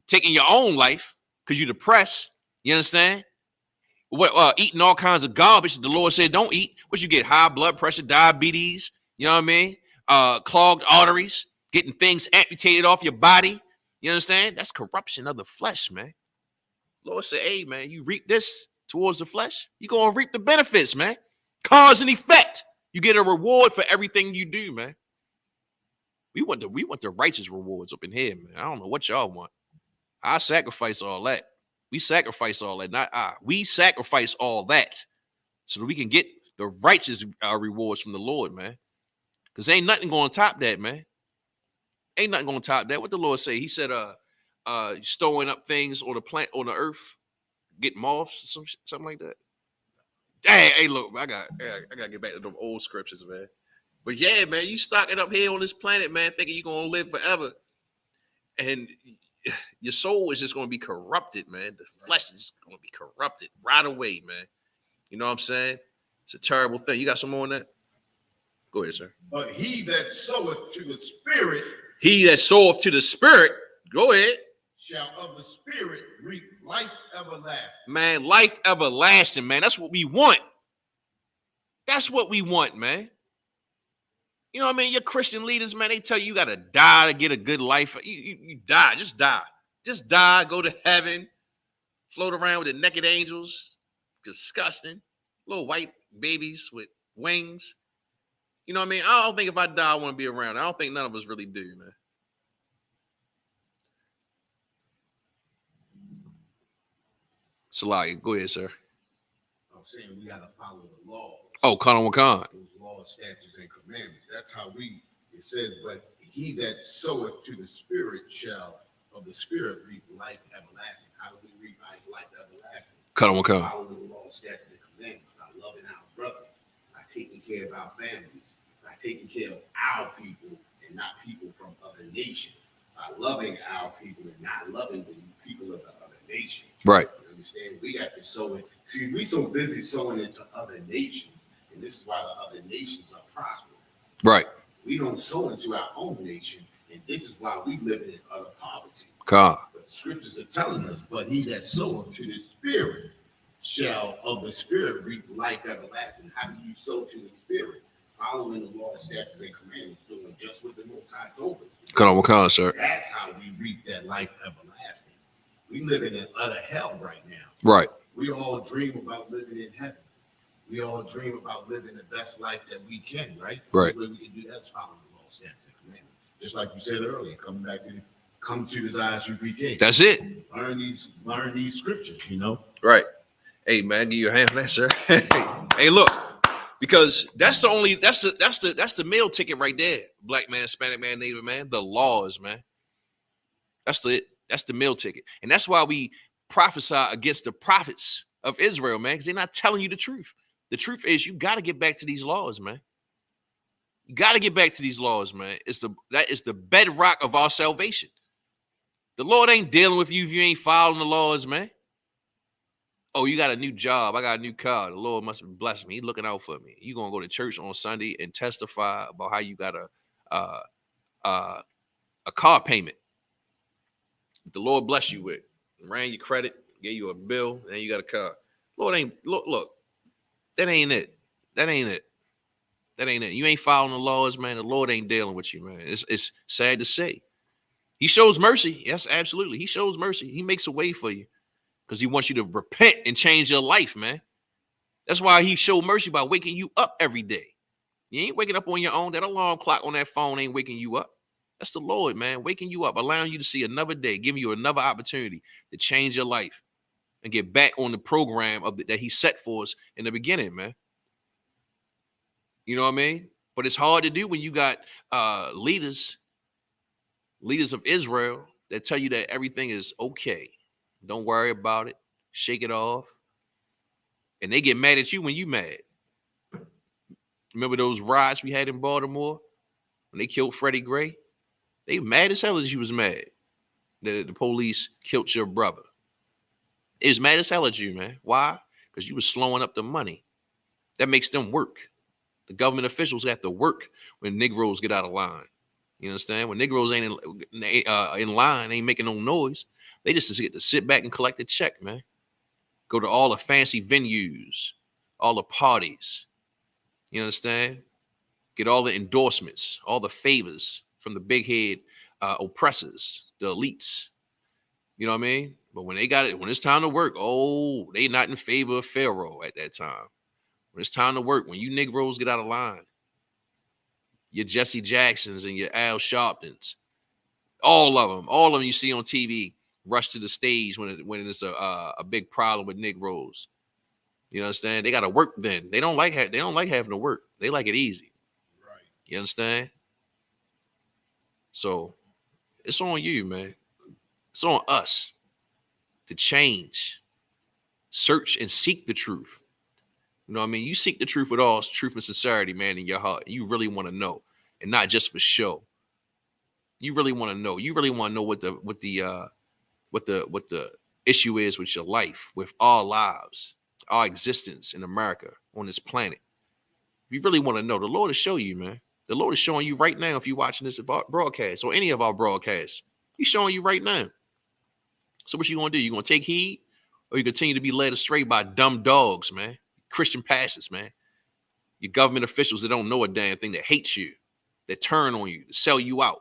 taking your own life because you're depressed. You understand? Eating all kinds of garbage that the Lord said don't eat. What you get? High blood pressure, diabetes. You know what I mean? Clogged arteries, getting things amputated off your body. You understand? That's corruption of the flesh, man. Lord said, hey, man, you reap this towards the flesh, you're going to reap the benefits, man. Cause and effect. You get a reward for everything you do, man. We want the righteous rewards up in here, man. I don't know what y'all want. I sacrifice all that. We sacrifice all that. Not I. We sacrifice all that so that we can get the righteous rewards from the Lord, man. Because ain't nothing going to top that, man. Ain't nothing going to top that. What the Lord say? He said, storing up things on the plant on the earth, get moths, something like that. Hey, look, I got to get back to them old scriptures, man. But yeah, man, you stocking up here on this planet, man, thinking you're gonna live forever, and your soul is just gonna be corrupted, man. The flesh is gonna be corrupted right away, man. You know what I'm saying? It's a terrible thing. You got some more on that? Go ahead, sir. But he that soweth to the Spirit, go ahead, shall of the Spirit reap life everlasting. Man, life everlasting, man. That's what we want. That's what we want, man. You know what I mean? Your Christian leaders, man, they tell you got to die to get a good life. You die. Just die. Just die. Go to heaven. Float around with the naked angels. Disgusting. Little white babies with wings. You know what I mean? I don't think if I die, I want to be around. I don't think none of us really do, man. Salaya, go ahead, sir. I'm saying we got to follow the laws. Oh, Khan Wakan. Those laws, statutes, and commandments. That's how it says, but he that soweth to the Spirit shall of the Spirit reap life everlasting. How do we reap life everlasting? Khan Wakan. Following the laws, statutes, and commandments, by loving our brothers, by taking care of our families, by taking care of our people and not people from other nations, by loving our people and not loving the people of the other nations. Right. You understand? We got to sow it. See, we so busy sowing into other nations. And this is why the other nations are prospering. Right. We don't sow into our own nation, and this is why we live in utter poverty. God. But the scriptures are telling us, but he that soweth to the Spirit shall of the Spirit reap life everlasting. How do you sow to the Spirit? Following the law, statutes, and commandments, doing just what the Most High told us. Khan, sir. That's how we reap that life everlasting. We live in an utter hell right now. Right. We all dream about living in heaven. We all dream about living the best life that we can, right? Right. The way we can do that is following the law, statutes, and commandments. Just like you said earlier, come to the Isupk. That's it. Learn these scriptures, you know? Right. Hey, man, give you a hand on that, sir. Hey, look, because that's the meal ticket right there. Black man, Hispanic man, Native man, the laws, man. That's the meal ticket. And that's why we prophesy against the prophets of Israel, man, because they're not telling you the truth. The truth is you got to get back to these laws, man. You got to get back to these laws, man. That is the bedrock of our salvation. The Lord ain't dealing with you if you ain't following the laws, man. Oh, you got a new job. I got a new car. The Lord must have blessed me. He's looking out for me. You're going to go to church on Sunday and testify about how you got a car payment. The Lord bless you with. Ran your credit, gave you a bill, and you got a car. Lord ain't, look, that ain't it. That ain't it. That ain't it. You ain't following the laws, man. The Lord ain't dealing with you, man. It's sad to say. He shows mercy. Yes, absolutely. He shows mercy. He makes a way for you because he wants you to repent and change your life, man. That's why he showed mercy by waking you up every day. You ain't waking up on your own. That alarm clock on that phone ain't waking you up. That's the Lord, man, waking you up, allowing you to see another day, giving you another opportunity to change your life and get back on the program that he set for us in the beginning, man. You know what I mean? But it's hard to do when you got leaders of Israel that tell you that everything is okay. Don't worry about it. Shake it off. And they get mad at you when you mad. Remember those riots we had in Baltimore when they killed Freddie Gray? They mad as hell as you was mad that the police killed your brother. They was mad as hell at you, man. Why? Because you was slowing up the money. That makes them work. The government officials have to work when Negroes get out of line. You understand? When Negroes ain't in line, ain't making no noise, they just get to sit back and collect a check, man. Go to all the fancy venues, all the parties. You understand? Get all the endorsements, all the favors from the big head oppressors, the elites. You know what I mean? But when they got it, when it's time to work, oh, they not in favor of Pharaoh at that time. When it's time to work, when you Negroes get out of line, your Jesse Jacksons and your Al Sharptons, all of them you see on TV rush to the stage when it's a big problem with Negroes. You understand? They got to work then. They don't like having to work. They like it easy. Right. You understand? So it's on you, man. It's on us to change, search and seek the truth. You know what I mean? You seek the truth with all truth and sincerity, man, in your heart. You really want to know, and not just for show. You really want to know. You really want to know what the issue is with your life, with our lives, our existence in America on this planet. If you really want to know, the Lord will show you, man. The Lord is showing you right now if you're watching this broadcast or any of our broadcasts. He's showing you right now. So what you going to do? You going to take heed, or you continue to be led astray by dumb dogs, man? Christian pastors, man. Your government officials that don't know a damn thing, that hate you, that turn on you, sell you out,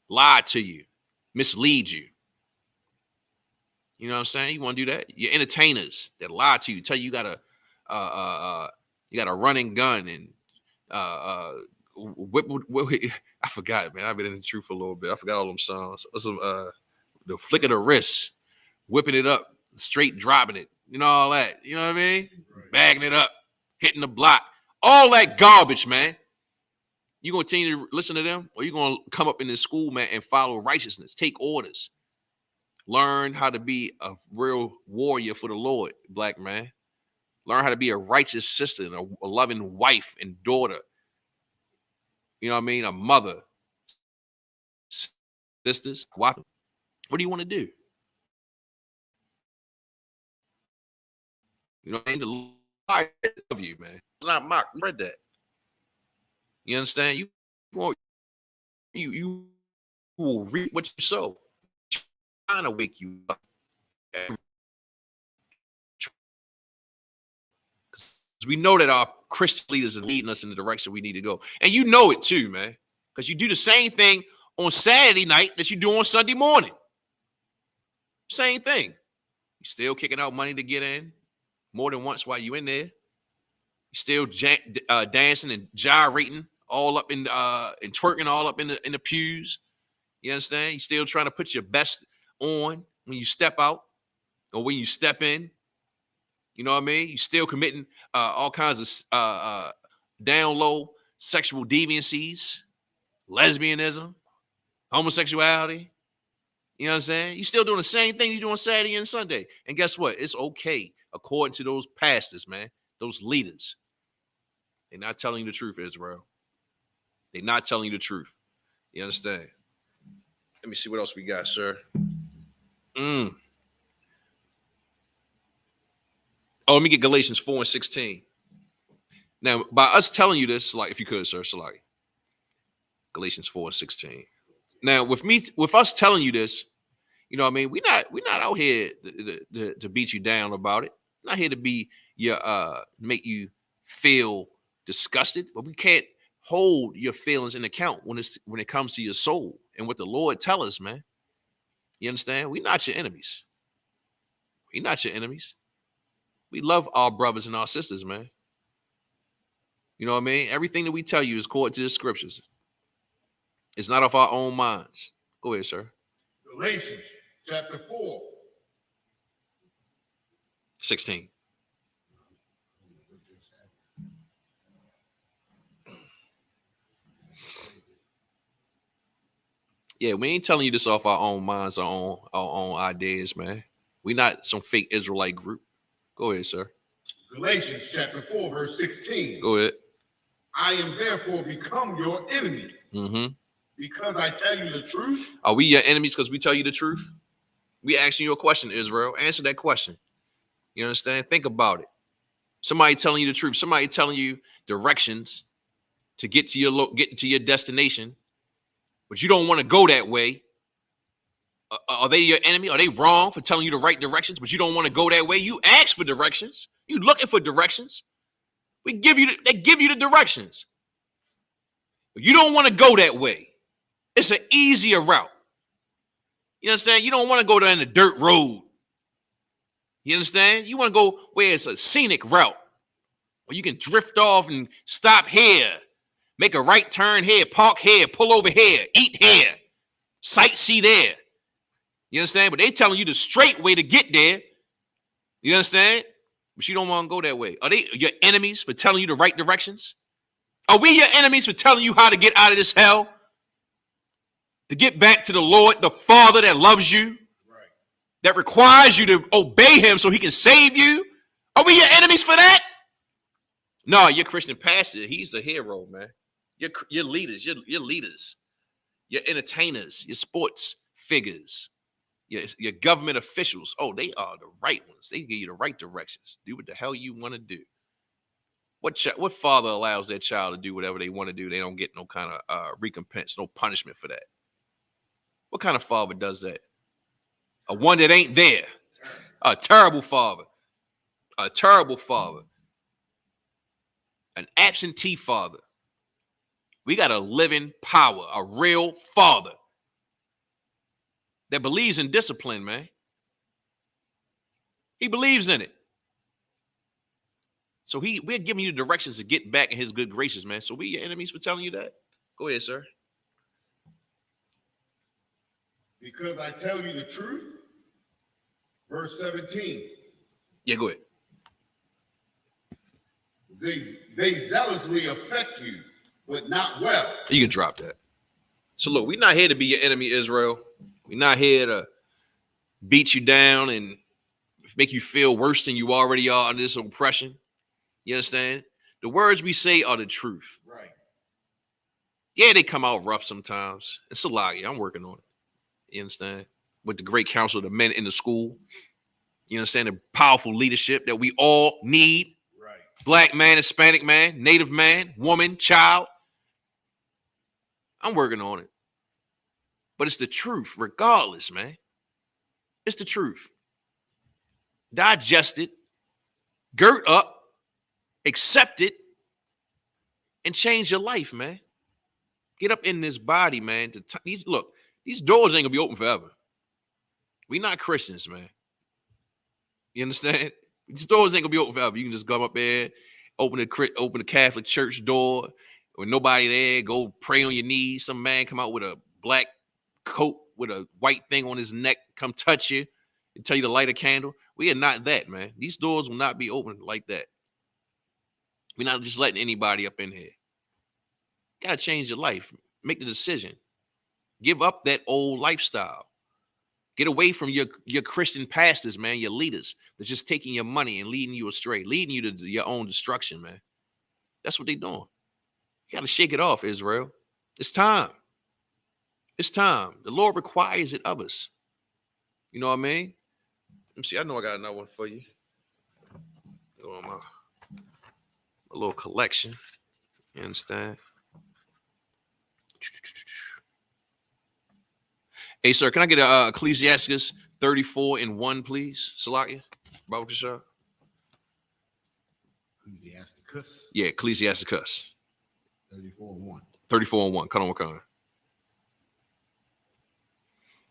lie to you, mislead you. You know what I'm saying? You want to do that? Your entertainers that lie to you, tell you got a running gun and whip. I forgot, man. I've been in the truth for a little bit. I forgot all them songs. Some the flick of the wrist, whipping it up, straight dropping it. You know all that. You know what I mean? Right. Bagging it up, hitting the block, all that garbage, man. You gonna continue to listen to them, or you gonna come up in this school, man, and follow righteousness, take orders, learn how to be a real warrior for the Lord, black man. Learn how to be a righteous sister and a loving wife and daughter. You know what I mean? A mother, sisters. What do you want to do? You know what I mean? The Lord of you, man. It's not mock. You read that. You understand? You will reap what you sow. Trying to wake you up. We know that our Christian leaders are leading us in the direction we need to go. And you know it too, man. Because you do the same thing on Saturday night that you do on Sunday morning. Same thing. You still kicking out money to get in more than once while you in there. You still dancing and gyrating all up in and twerking all up in the pews. You understand? You still trying to put your best on when you step out or when you step in. You know what I mean? You still committing all kinds of down low sexual deviancies, lesbianism, homosexuality. You know what I'm saying? You still doing the same thing you do on Saturday and Sunday. And guess what? It's okay, according to those pastors, man, those leaders. They're not telling you the truth, Israel. They're not telling you the truth. You understand? Let me see what else we got, sir. Oh, let me get Galatians 4:16. Now, by us telling you this, like if you could, sir, Salaki. Galatians 4:16. Now, with us telling you this, you know what I mean? We're not out here to beat you down about it. We're not here to be your make you feel disgusted, but we can't hold your feelings in account when it comes to your soul and what the Lord tell us, man. You understand? We're not your enemies. We're not your enemies. We love our brothers and our sisters, man. You know what I mean? Everything that we tell you is according to the scriptures. It's not off our own minds. Go ahead, sir. Galatians chapter 4. 16. Yeah, we ain't telling you this off our own minds, our own ideas, man. We not some fake Israelite group. Go ahead, sir. Galatians chapter 4, verse 16. Go ahead. I am therefore become your enemy. Because I tell you the truth. Are we your enemies because we tell you the truth? We asking you a question, Israel. Answer that question. You understand? Think about it. Somebody telling you the truth. Somebody telling you directions to get to your destination, but you don't want to go that way. Are they your enemy? Are they wrong for telling you the right directions, but you don't want to go that way? You ask for directions. You looking for directions. They give you the directions. You don't want to go that way. It's an easier route. You understand? You don't want to go down the dirt road. You understand? You want to go where it's a scenic route, where you can drift off and stop here, make a right turn here, park here, pull over here, eat here, sightsee there. You understand? But they telling you the straight way to get there. You understand? But you don't want to go that way. Are they your enemies for telling you the right directions? Are we your enemies for telling you how to get out of this hell? To get back to the Lord, the Father that loves you, right, that requires you to obey him so he can save you? Are we your enemies for that? No, your Christian pastor, he's the hero, man. Your leaders, your leaders, your entertainers, your sports figures, your government officials. Oh, they are the right ones. They give you the right directions. Do what the hell you want to do. What father allows their child to do whatever they want to do? They don't get no kind of recompense, no punishment for that. What kind of father does that? A one that ain't there. A terrible father. A terrible father. An absentee father. We got a living power, a real father that believes in discipline, man. He believes in it. So we're giving you the directions to get back in his good graces, man. So we your enemies for telling you that? Go ahead, sir. Because I tell you the truth. Verse 17. Yeah, go ahead. They zealously affect you, but not well. You can drop that. So look, we're not here to be your enemy, Israel. We're not here to beat you down and make you feel worse than you already are under this oppression. You understand? The words we say are the truth. Right. Yeah, they come out rough sometimes. It's a lot. Yeah, I'm working on it. You understand? With the great counsel of the men in the school. You understand? The powerful leadership that we all need. Right. Black man, Hispanic man, Native man, woman, child. I'm working on it. But it's the truth, regardless, man. It's the truth. Digest it, girt up, accept it, and change your life, man. Get up in this body, man. Look, these doors ain't gonna be open forever. We not Christians, man. You understand? These doors ain't gonna be open forever. You can just come up there, open the Catholic church door with nobody there. Go pray on your knees. Some man come out with a black coat with a white thing on his neck, come touch you and tell you to light a candle. We are not that, man. These doors will not be open like that. We're not just letting anybody up in here. You gotta change your life. Make the decision. Give up that old lifestyle. Get away from your Christian pastors, man, your leaders. They're just taking your money and leading you astray, leading you to your own destruction, man. That's what they're doing. You got to shake it off, Israel. It's time. It's time. The Lord requires it of us. You know what I mean? Let me see. I know I got another one for you. Go on my little collection. You understand? Hey, sir, can I get a Ecclesiasticus 34:1, please? Salakia, Baba Kishar. Ecclesiasticus. Yeah, Ecclesiasticus. 34:1. 34:1. Come on, Wakan.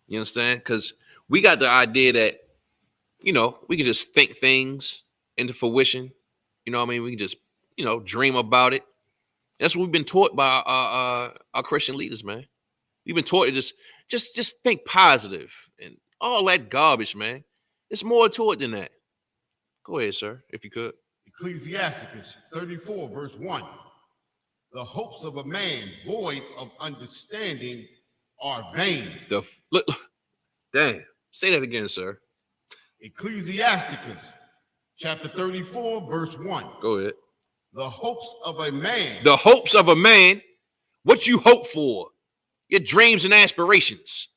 You understand? Because we got the idea that, you know, we can just think things into fruition. You know what I mean? We can just, you know, dream about it. That's what we've been taught by our Christian leaders, man. We've been taught to just think positive and all that garbage, man. It's more to it than that. Go ahead, sir, if you could. Ecclesiasticus 34, verse 1. The hopes of a man void of understanding are vain. Look, damn. Say that again, sir. Ecclesiasticus chapter 34, verse 1. Go ahead. The hopes of a man. The hopes of a man. What you hope for, your dreams and aspirations,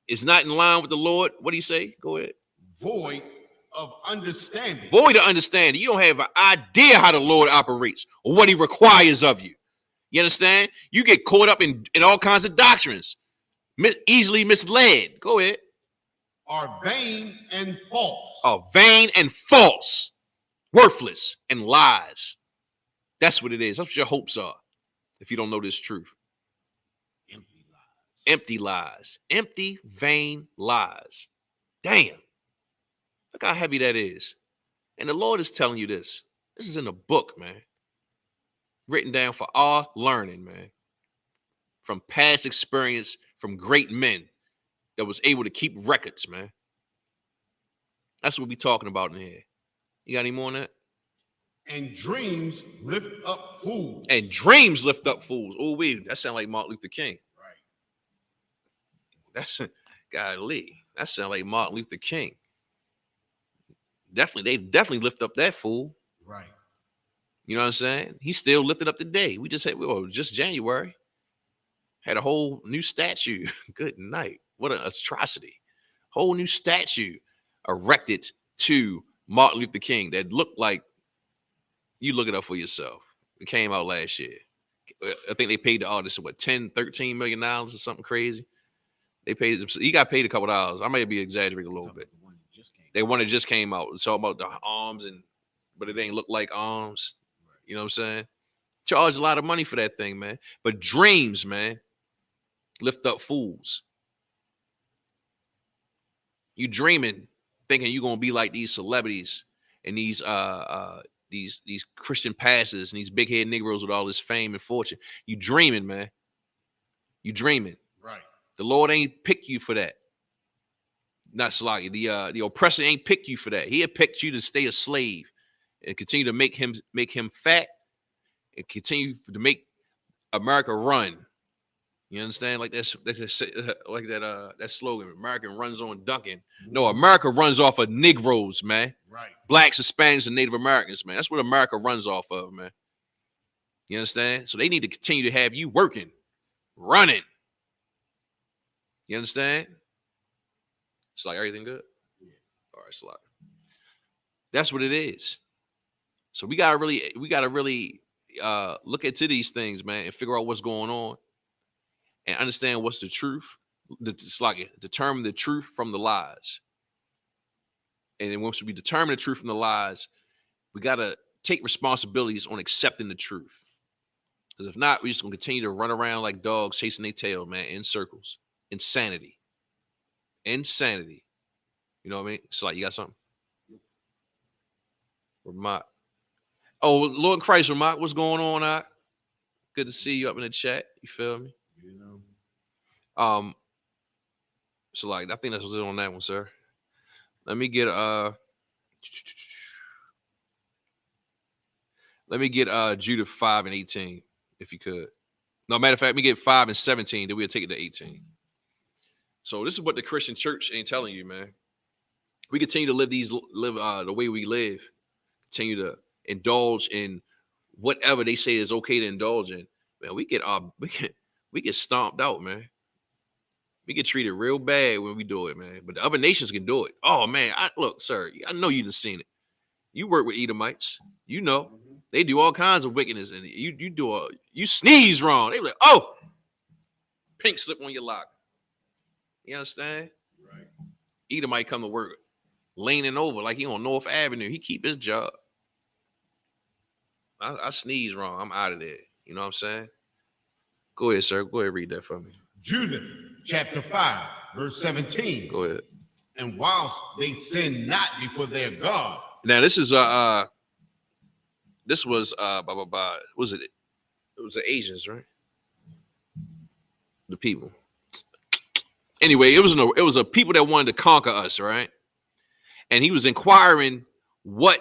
is not in line with the Lord. What do you say? Go ahead. Void of understanding. Void of understanding. You don't have an idea how the Lord operates or what he requires of you. You understand? You get caught up in all kinds of doctrines, easily misled. Go ahead. Are vain and false. Are vain and false. Worthless and lies. That's what it is. That's what your hopes are if you don't know this truth. Empty lies. Empty lies. Empty, vain lies. Damn. Look how heavy that is. And the Lord is telling you this. This is in a book, man. Written down for our learning, man. From past experience, from great men that was able to keep records, man. That's what we talking about in here. You got any more on that? And dreams lift up fools. And dreams lift up fools. Oh, wait, that sound like Martin Luther King. Right. That's golly. That sound like Martin Luther King. Definitely, they definitely lift up that fool. Right. You know what I'm saying? He's still lifted up today. We just had, just January, had a whole new statue. Good night. What an atrocity. Whole new statue erected to Martin Luther King that looked like, you look it up for yourself. It came out last year. I think they paid the artist, what, $10-13 million or something crazy. They paid, he got paid a couple dollars. I might be exaggerating a little bit. They one that just came out. It's all about the arms, but it ain't look like arms. You know what I'm saying? Charge a lot of money for that thing, man. But dreams, man, lift up fools. You dreaming, thinking you're gonna be like these celebrities and these Christian pastors and these big head Negroes with all this fame and fortune. You dreaming, man. You dreaming. Right. The Lord ain't picked you for that. Not Sloggy. The oppressor ain't picked you for that. He had picked you to stay a slave and continue to make him fat and continue to make America run. You understand? Like that's like that slogan. America runs on Duncan. No, America runs off of Negroes, man. Right. Blacks, Hispanics, and Native Americans, man. That's what America runs off of, man. You understand? So they need to continue to have you working, running. You understand? It's like everything good? Yeah. All right, it's like that's what it is. So we gotta really look into these things, man, and figure out what's going on and understand what's the truth. It's like determine the truth from the lies. And then once we determine the truth from the lies, we gotta take responsibilities on accepting the truth. Because if not, we're just gonna continue to run around like dogs chasing their tail, man, in circles. Insanity. Insanity. You know what I mean? It's like, you got something? Ramak. Oh, Lord Christ, Ramak, what's going on, Doc? Good to see you up in the chat. You feel me? You know. So like, I think that's what's it on that one, sir. Let me get Judah 5 and 18, if you could. No, matter of fact, let me get 5 and 17, then we'll take it to 18. So this is what the Christian church ain't telling you, man. We continue to live the way we live, continue to indulge in whatever they say is okay to indulge in. Man, we get stomped out, man. We get treated real bad when we do it, man. But the other nations can do it. Oh man, look, sir, I know you done seen it. You work with Edomites, you know. They do all kinds of wickedness, and you sneeze wrong. They be like, oh, pink slip on your lock. You understand? Right. Edomite come to work leaning over like he on North Avenue. He keep his job. I sneeze wrong. I'm out of there. You know what I'm saying? Go ahead, sir. Go ahead, read that for me. Judah chapter 5, verse 17. Go ahead. And whilst they sin not before their God. Now this is this was was it? It was the Asians, right? The people. Anyway, it was a people that wanted to conquer us, right? And he was inquiring what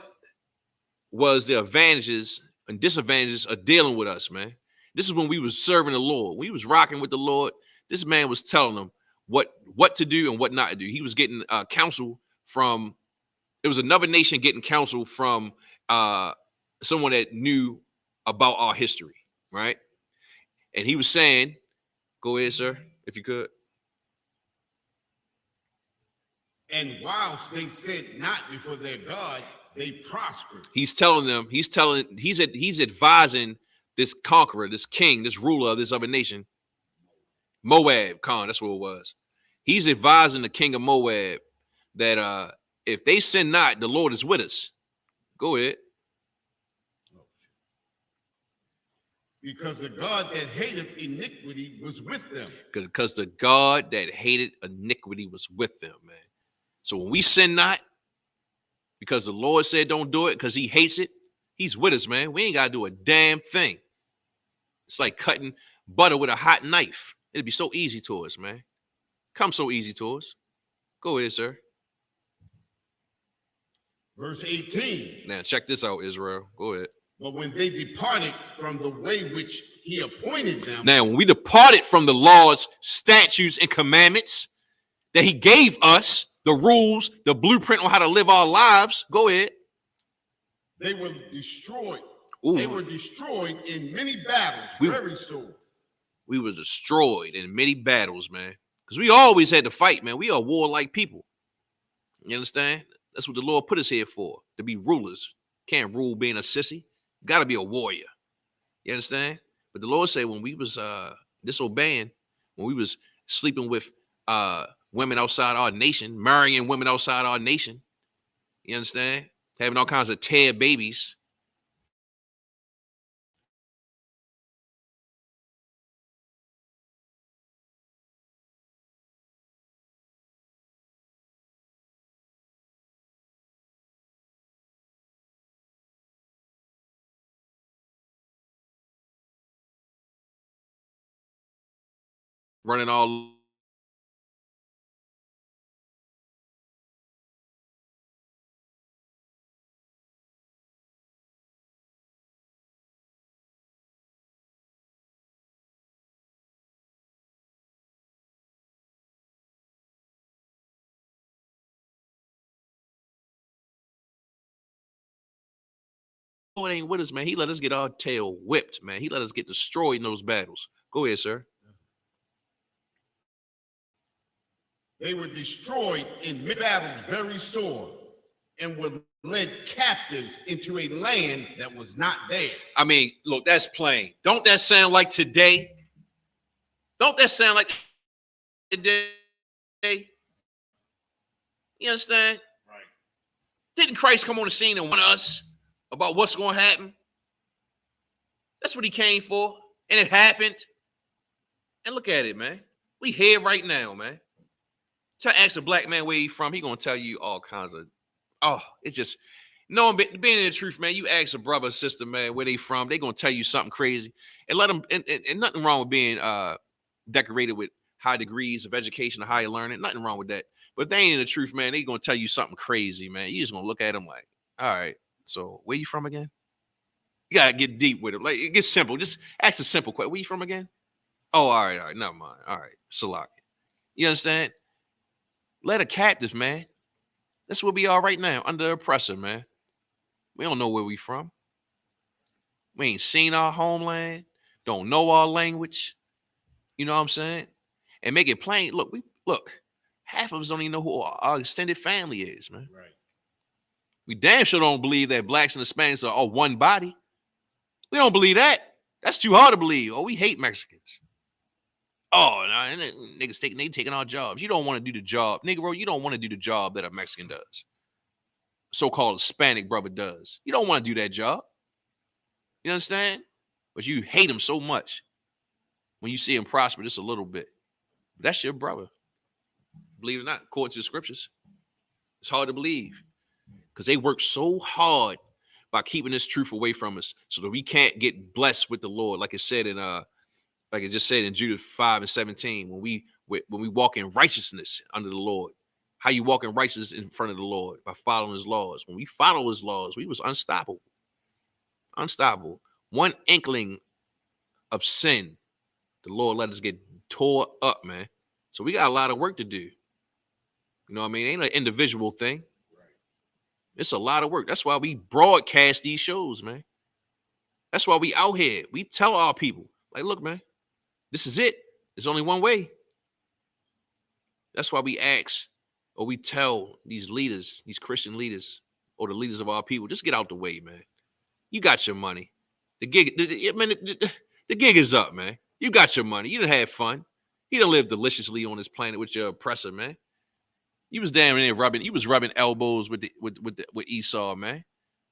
was the advantages and disadvantages of dealing with us, man. This is when we was serving the Lord. We was rocking with the Lord. This man was telling them what to do and what not to do. He was getting counsel from, it was another nation getting counsel from someone that knew about our history, right? And he was saying, go ahead, sir, if you could. And whilst they sin not before their God, they prospered. He's advising this conqueror, this king, this ruler of this other nation, Moab, Khan, that's what it was. He's advising the king of Moab that if they sin not, the Lord is with us. Go ahead. Because the God that hateth iniquity was with them. Because the God that hated iniquity was with them, man. So when we sin not, because the Lord said don't do it, because he hates it, he's with us, man. We ain't got to do a damn thing. It's like cutting butter with a hot knife. It'd be so easy to us, man. Come so easy to us. Go ahead, sir. Verse 18. Now, check this out, Israel. Go ahead. But when they departed from the way which he appointed them. Now, when we departed from the laws, statutes, and commandments that he gave us, the rules, the blueprint on how to live our lives, go ahead. They were destroyed. Ooh. They were destroyed in many battles, very sore. We were destroyed in many battles, man. Because we always had to fight, man. We are warlike people. You understand? That's what the Lord put us here for, to be rulers. Can't rule being a sissy. Got to be a warrior. You understand? But the Lord said when we was disobeying, when we was sleeping with women outside our nation, marrying women outside our nation, you understand? Having all kinds of tear babies. Running all Lord ain't with us, man. He let us get our tail whipped, man. He let us get destroyed in those battles. Go ahead, sir. They were destroyed in battles very sore and were led captives into a land that was not there. I mean, look, that's plain. Don't that sound like today? Don't that sound like today? You understand? Right. Didn't Christ come on the scene and warn us about what's going to happen? That's what he came for, and it happened. And look at it, man. We here right now, man. Ask a black man where he from, he gonna tell you all kinds of, it's just, no, being in the truth, man, you ask a brother or sister, man, where they from, they gonna tell you something crazy. And let them, and nothing wrong with being decorated with high degrees of education or higher learning, nothing wrong with that. But if they ain't in the truth, man, they gonna tell you something crazy, man. You just gonna look at them like, all right, so where you from again? You gotta get deep with it. Like, it gets simple. Just ask a simple question. Where you from again? Oh, all right, never mind. All right, Salak. You understand? Let a captive, man. That's where we are right now, under the oppressor, man. We don't know where we from. We ain't seen our homeland. Don't know our language. You know what I'm saying? And make it plain. Look, half of us don't even know who our extended family is, man. Right. We damn sure don't believe that blacks and Hispanics are all one body. We don't believe that. That's too hard to believe. Oh, we hate Mexicans. Oh, no, niggas taking our jobs. You don't want to do the job. Negro, you don't want to do the job that a Mexican does. So-called Hispanic brother does. You don't want to do that job. You understand? But you hate him so much when you see him prosper just a little bit. That's your brother. Believe it or not, according to the scriptures. It's hard to believe because they work so hard by keeping this truth away from us so that we can't get blessed with the Lord. Like it said in like it just said in Jude 5:17, when we walk in righteousness under the Lord. How you walk in righteousness in front of the Lord? By following his laws. When we follow his laws, we was unstoppable. Unstoppable. One inkling of sin, the Lord let us get tore up, man. So we got a lot of work to do. You know what I mean? It ain't an individual thing. Right. It's a lot of work. That's why we broadcast these shows, man. That's why we out here. We tell our people, like, look, man, this is it. There's only one way. That's why we ask or we tell these leaders, these Christian leaders, or the leaders of our people, just get out the way, man. You got your money. The gig is up, man. You got your money. You done had fun. You done lived deliciously on this planet with your oppressor, man. You was damn near rubbing elbows with Esau, man,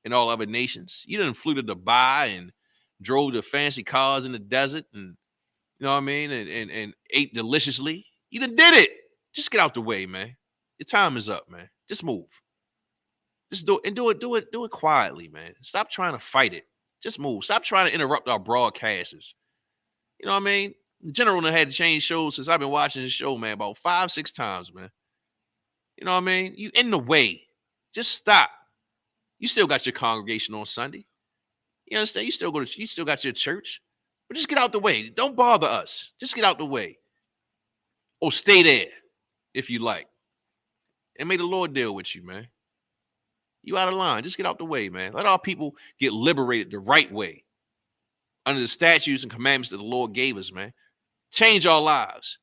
and all other nations. You done flew to Dubai and drove the fancy cars in the desert, and you know what I mean, and ate deliciously. You done did it. Just get out the way, man. Your time is up, man. Just move. Just do it and do it quietly, man. Stop trying to fight it. Just move. Stop trying to interrupt our broadcasters. You know what I mean? The general done had to change shows since I've been watching this show, man, about 5-6 times, man. You know what I mean? You in the way. Just stop. You still got your congregation on Sunday. You understand? You still got your church. But just get out the way. Don't bother us. Just get out the way. Or stay there if you like. And may the Lord deal with you, man. You out of line. Just get out the way, man. Let our people get liberated the right way. Under the statutes and commandments that the Lord gave us, man. Change our lives.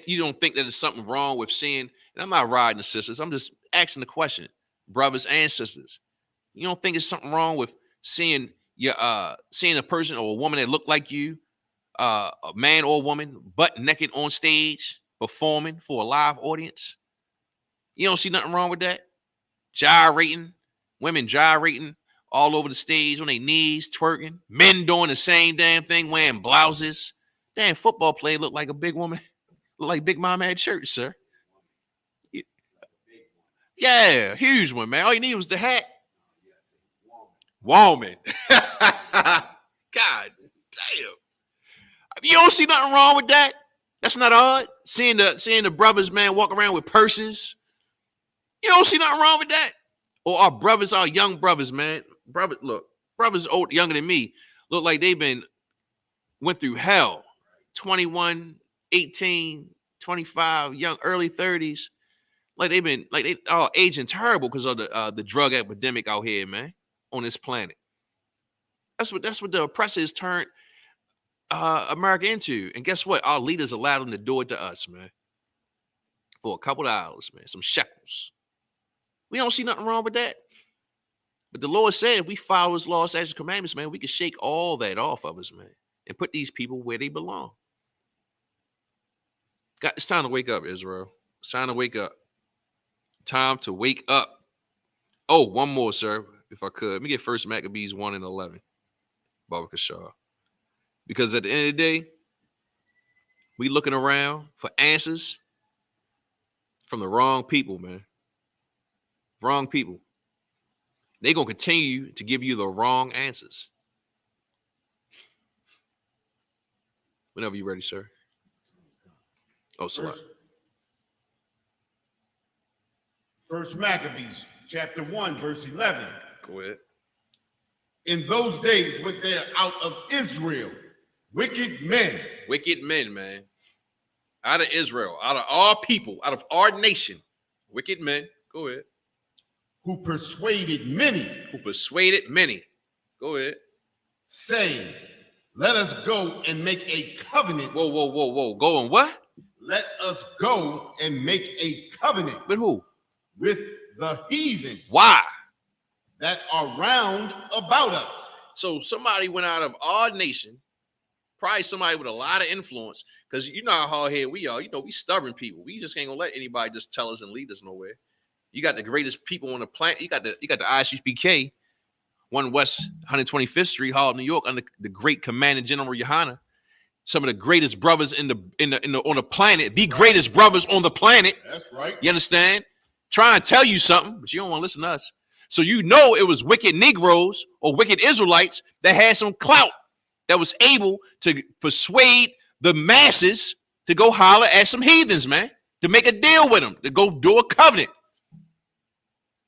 You don't think that there's something wrong with seeing, and I'm not riding the sisters, I'm just asking the question, brothers and sisters. You don't think there's something wrong with seeing a person or a woman that look like you, a man or a woman, butt naked on stage, performing for a live audience? You don't see nothing wrong with that? Women gyrating all over the stage on their knees, twerking, men doing the same damn thing, wearing blouses. Damn, football player look like a big woman, look like Big Mama at church, sir. Yeah, huge one, man. All you need was the hat. Woman. God damn. You don't see nothing wrong with that? That's not odd. Seeing the brothers, man, walk around with purses. You don't see nothing wrong with that. Or our young brothers, man. Brothers younger than me, look like went through hell. 21, 18, 25, young, early 30s. Like they are aging terrible because of the drug epidemic out here, man, on this planet. That's what the oppressors turned America into. And guess what? Our leaders allowed them to do it to us, man. For a couple of dollars, man. Some shekels. We don't see nothing wrong with that. But the Lord said if we follow his laws, statutes, and commandments, man, we can shake all that off of us, man, and put these people where they belong. It's time to wake up, Israel. It's time to wake up. Time to wake up. Oh, one more, sir, if I could. Let me get First Maccabees 1:11. Baba Kashar. Because at the end of the day, we looking around for answers from the wrong people, man. Wrong people. They're going to continue to give you the wrong answers. Whenever you're ready, sir. Oh, Salah. First Maccabees, chapter 1, verse 11. Go ahead. In those days went there out of Israel wicked men. Wicked men, man. Out of Israel, out of our people, out of our nation. Wicked men. Go ahead. Who persuaded many. Go ahead. Saying, let us go and make a covenant. Whoa. Go and what? Let us go and make a covenant. With who? With the heathen. Why? That are round about us. So somebody went out of our nation, probably somebody with a lot of influence, because you know how hard-headed we are. You know, we stubborn people. We just ain't gonna let anybody just tell us and lead us nowhere. You got the greatest people on the planet. You got the Isupk, 1 West 125th Street, Harlem, New York, under the great Commanding General Yohana. Some of the greatest brothers on the planet, the greatest brothers on the planet. That's right. You understand? Try and tell you something, but you don't want to listen to us. So you know it was wicked Negroes or wicked Israelites that had some clout that was able to persuade the masses to go holler at some heathens, man, to make a deal with them, to go do a covenant.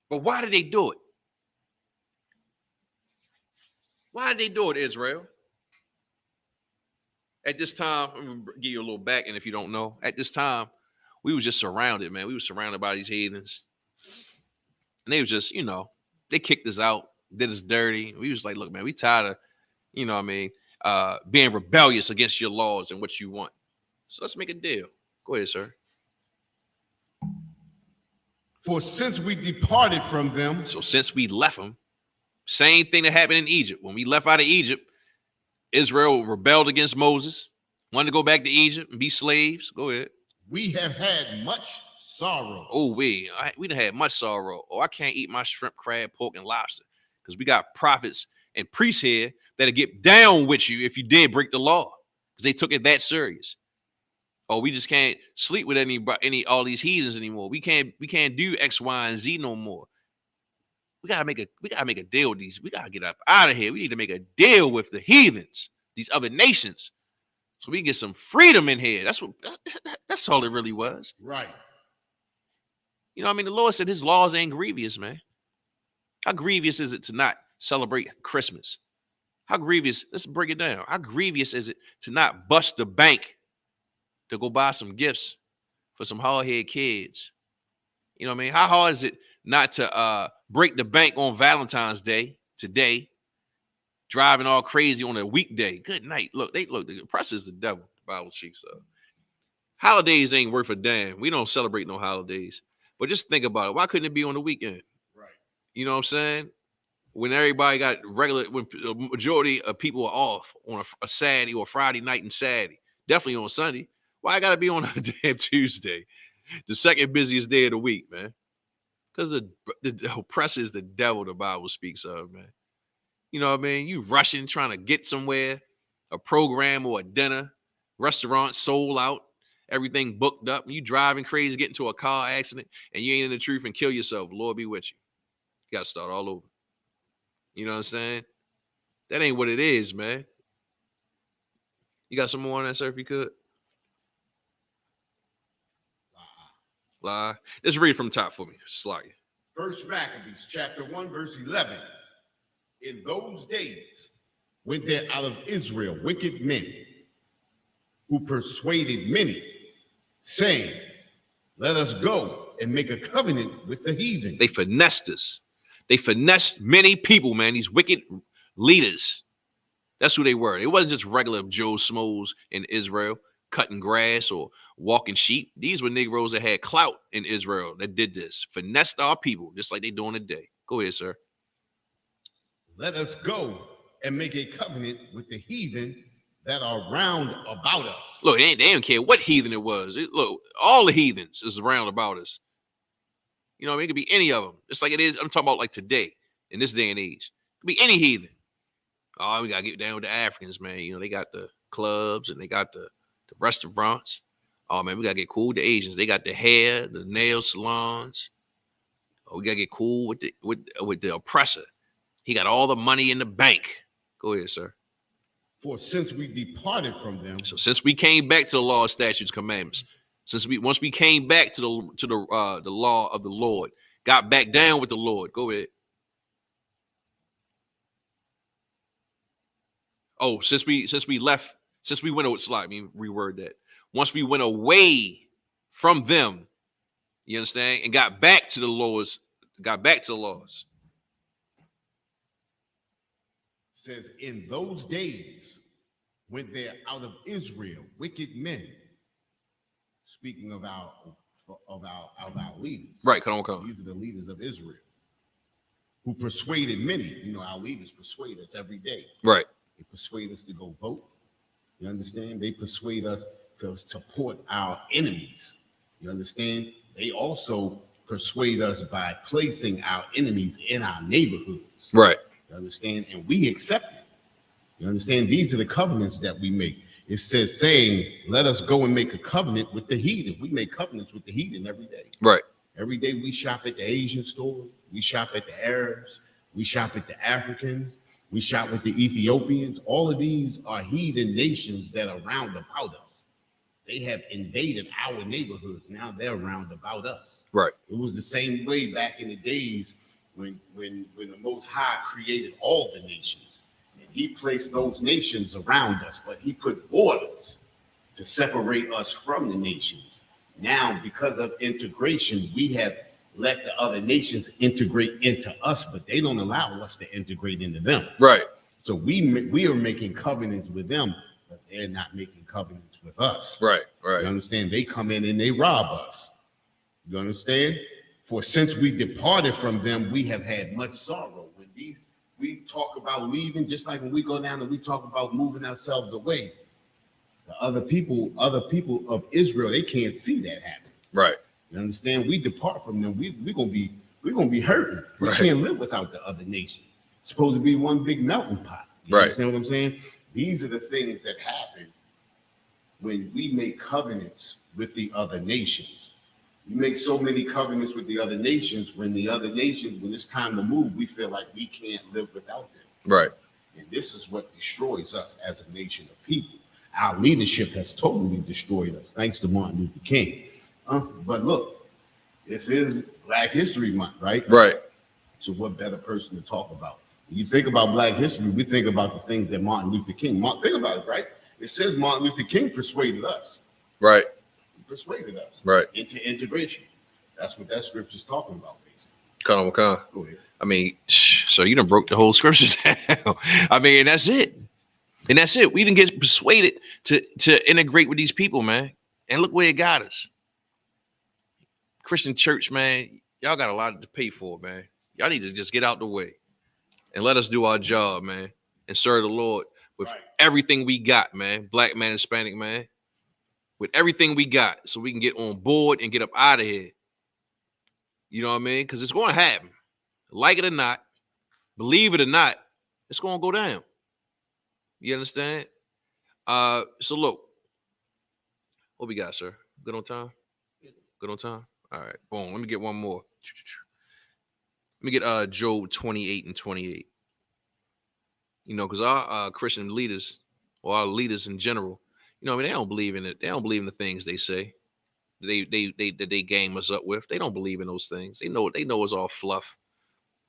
But why did they do it? Why did they do it, Israel? At this time, I'm going to give you a little back, and if you don't know, at this time, we was just surrounded, man. We were surrounded by these heathens. And they was just, they kicked us out, did us dirty. We was like, look, man, we tired of, being rebellious against your laws and what you want. So let's make a deal. Go ahead, sir. For since we departed from them. So since we left them, same thing that happened in Egypt. When we left out of Egypt, Israel rebelled against Moses, wanted to go back to Egypt and be slaves. Go ahead. We have had much sorrow. Oh, we done had much sorrow. Oh, I can't eat my shrimp, crab, pork, and lobster because we got prophets and priests here that'll get down with you if you did break the law, because they took it that serious. Oh, we just can't sleep with any all these heathens anymore. We can't do X, Y, and Z no more. We gotta make a deal with these. We gotta get up out of here. We need to make a deal with the heathens, these other nations, so we can get some freedom in here. That's all it really was. Right. You know what I mean? The Lord said his laws ain't grievous, man. How grievous is it to not celebrate Christmas? How grievous, let's break it down. How grievous is it to not bust the bank to go buy some gifts for some hard-headed kids? You know what I mean? How hard is it not to break the bank on Valentine's Day today, driving all crazy on a weekday? Good night. Look, the oppressor is the devil, the Bible speaks of. Holidays ain't worth a damn. We don't celebrate no holidays. But just think about it. Why couldn't it be on the weekend? Right. You know what I'm saying? When everybody got when the majority of people are off on a Saturday or Friday night and Saturday, definitely on Sunday. Why I got to be on a damn Tuesday, the second busiest day of the week, man? Because the oppressor is the devil, the Bible speaks of, man. You know what I mean? You rushing, trying to get somewhere, a program or a dinner, restaurant sold out, everything booked up, and you driving crazy, get into a car accident, and you ain't in the truth and kill yourself. Lord be with you. You got to start all over. You know what I'm saying? That ain't what it is, man. You got some more on that, sir, if you could? Lie. Just read from the top for me. Slide. First Maccabees, chapter 1, verse 11. In those days went there out of Israel wicked men who persuaded many, saying, let us go and make a covenant with the heathen. They finessed us. They finessed many people, man. These wicked leaders. That's who they were. It wasn't just regular Joe Smoes in Israel cutting grass or walking sheep. These were Negroes that had clout in Israel that did this. Finessed our people, just like they doing today. Go ahead, sir. Let us go and make a covenant with the heathen that are round about us. Look, they don't care what heathen it was. Look, all the heathens is round about us. You know what I mean? It could be any of them. Just like it is, I'm talking about like today, in this day and age. It could be any heathen. Oh, we got to get down with the Africans, man. You know, they got the clubs and they got the restaurants. Oh, man, we got to get cool with the Asians. They got the hair, the nail salons. Oh, we got to get cool with the oppressor. He got all the money in the bank. Go ahead, sir. For since we departed from them. So since we came back to the law, statutes, commandments, once we came back to the law of the Lord, got back down with the Lord. Go ahead. Oh, since we went away, let me reword that. Once we went away from them, you understand, and got back to the laws. Says in those days went there out of Israel wicked men. Speaking of our leaders. Right, come on. These are the leaders of Israel who persuaded many. You know, our leaders persuade us every day. Right. They persuade us to go vote. You understand? They persuade us to support our enemies. You understand? They also persuade us by placing our enemies in our neighborhoods. Right. You understand? And we accept it. You understand? These are the covenants that we make. It says, saying, let us go and make a covenant with the heathen. We make covenants with the heathen every day. Right. Every day we shop at the Asian store. We shop at the Arabs. We shop at the Africans. We shop with the Ethiopians. All of these are heathen nations that are round about us. They have invaded our neighborhoods. Now they're round about us. Right. It was the same way back in the days when the Most High created all the nations. And he placed those nations around us, but he put borders to separate us from the nations. Now, because of integration, we have let the other nations integrate into us, but they don't allow us to integrate into them. Right. So we are making covenants with them, but they're not making covenants with us. Right. Right. You understand? They come in and they rob us. You understand? For since we departed from them, we have had much sorrow. When we talk about leaving, just like when we go down and we talk about moving ourselves away, the other people of Israel, they can't see that happen. Right. You understand? We depart from them. We're gonna be hurting. We can't live without the other nation. supposed to be one big melting pot. You Right. understand what I'm saying? These are the things that happen when we make covenants with the other nations. We make so many covenants with the other nations, when it's time to move, we feel like we can't live without them. Right. And this is what destroys us as a nation of people. Our leadership has totally destroyed us, thanks to Martin Luther King. But look, this is Black History Month, right? Right. So what better person to talk about? When you think about Black history, we think about the things that Martin Luther King, think about it, right? It says Martin Luther King persuaded us. Right. He persuaded us. Right. Into integration. That's what that scripture's talking about, basically. Come on. Go ahead. I mean, so you done broke the whole scripture down. I mean, and that's it. And that's it. We didn't get persuaded to integrate with these people, man. And look where it got us. Christian church, man, y'all got a lot to pay for, man. Y'all need to just get out the way and let us do our job, man, and serve the Lord with everything we got, man. Black man, Hispanic man, with everything we got, so we can get on board and get up out of here. You know what I mean? Because it's going to happen. Like it or not, believe it or not, it's going to go down. You understand? So look, what we got, sir? Good on time? Good on time? All right, boom. Let me get one more. Let me get Job 28 and 28. You know, because our Christian leaders, or our leaders in general, you know, I mean, they don't believe in it. They don't believe in the things they say. They game us up with. They don't believe in those things. They know it's all fluff.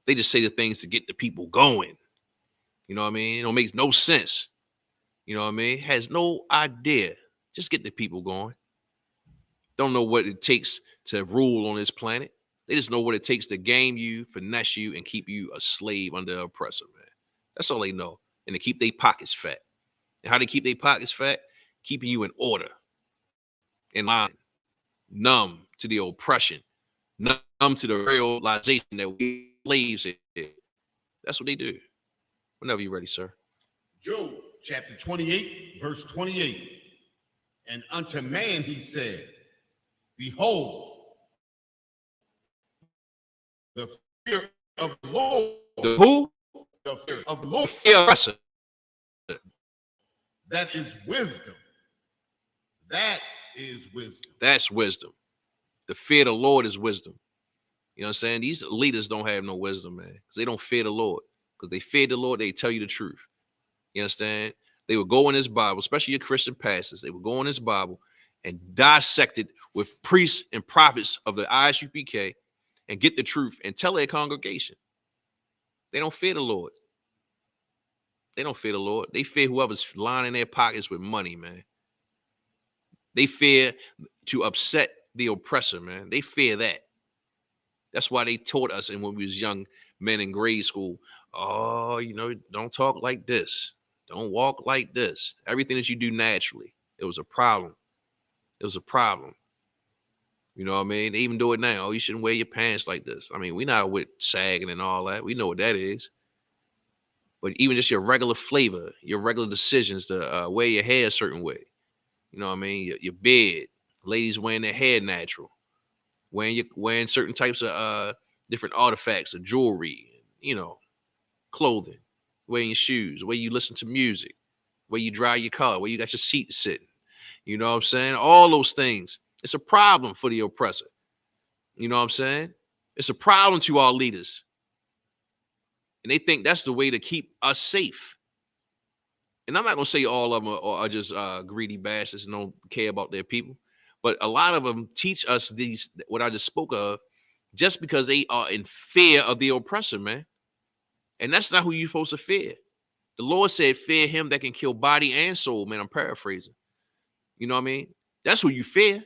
They just say the things to get the people going. You know what I mean? It don't make no sense. You know what I mean? Has no idea. Just get the people going. Don't know what it takes to rule on this planet. They just know what it takes to game you, finesse you, and keep you a slave under the oppressor, man. That's all they know. And to keep their pockets fat. And how they keep their pockets fat? Keeping you in order, in line, numb to the oppression, numb to the realization that we slaves here. That's what they do. Whenever you're ready, sir. Job chapter 28, verse 28. And unto man he said, behold, the fear of the Lord. The who? The fear of the Lord. Oppressor. That is wisdom. That is wisdom. That's wisdom. The fear of the Lord is wisdom. You know what I'm saying? These leaders don't have no wisdom, man, because they don't fear the Lord. Because they fear the Lord, they tell you the truth. You understand? They would go in this Bible, especially your Christian pastors. They would go in this Bible and dissect it with priests and prophets of the Isupk and get the truth and tell their congregation. They don't fear the Lord. They don't fear the Lord. They fear whoever's lining their pockets with money, man. They fear to upset the oppressor, man. They fear that. That's why they taught us, and when we was young men in grade school, oh, you know, don't talk like this. Don't walk like this. Everything that you do naturally. It was a problem. It was a problem. You know what I mean? They even do it now. Oh, you shouldn't wear your pants like this. I mean, we not with sagging and all that. We know what that is. But even just your regular flavor, your regular decisions to wear your hair a certain way. You know what I mean? Your beard. Ladies wearing their hair natural. Wearing certain types of different artifacts of jewelry, you know, clothing, wearing your shoes, the way you listen to music, where you drive your car, where you got your seat sitting. You know what I'm saying? All those things. It's a problem for the oppressor. You know what I'm saying? It's a problem to our leaders. And they think that's the way to keep us safe. And I'm not going to say all of them are just greedy bastards and don't care about their people. But a lot of them teach us these, what I just spoke of, just because they are in fear of the oppressor, man. And that's not who you're supposed to fear. The Lord said, fear him that can kill body and soul, man. I'm paraphrasing. You know what I mean? That's who you fear.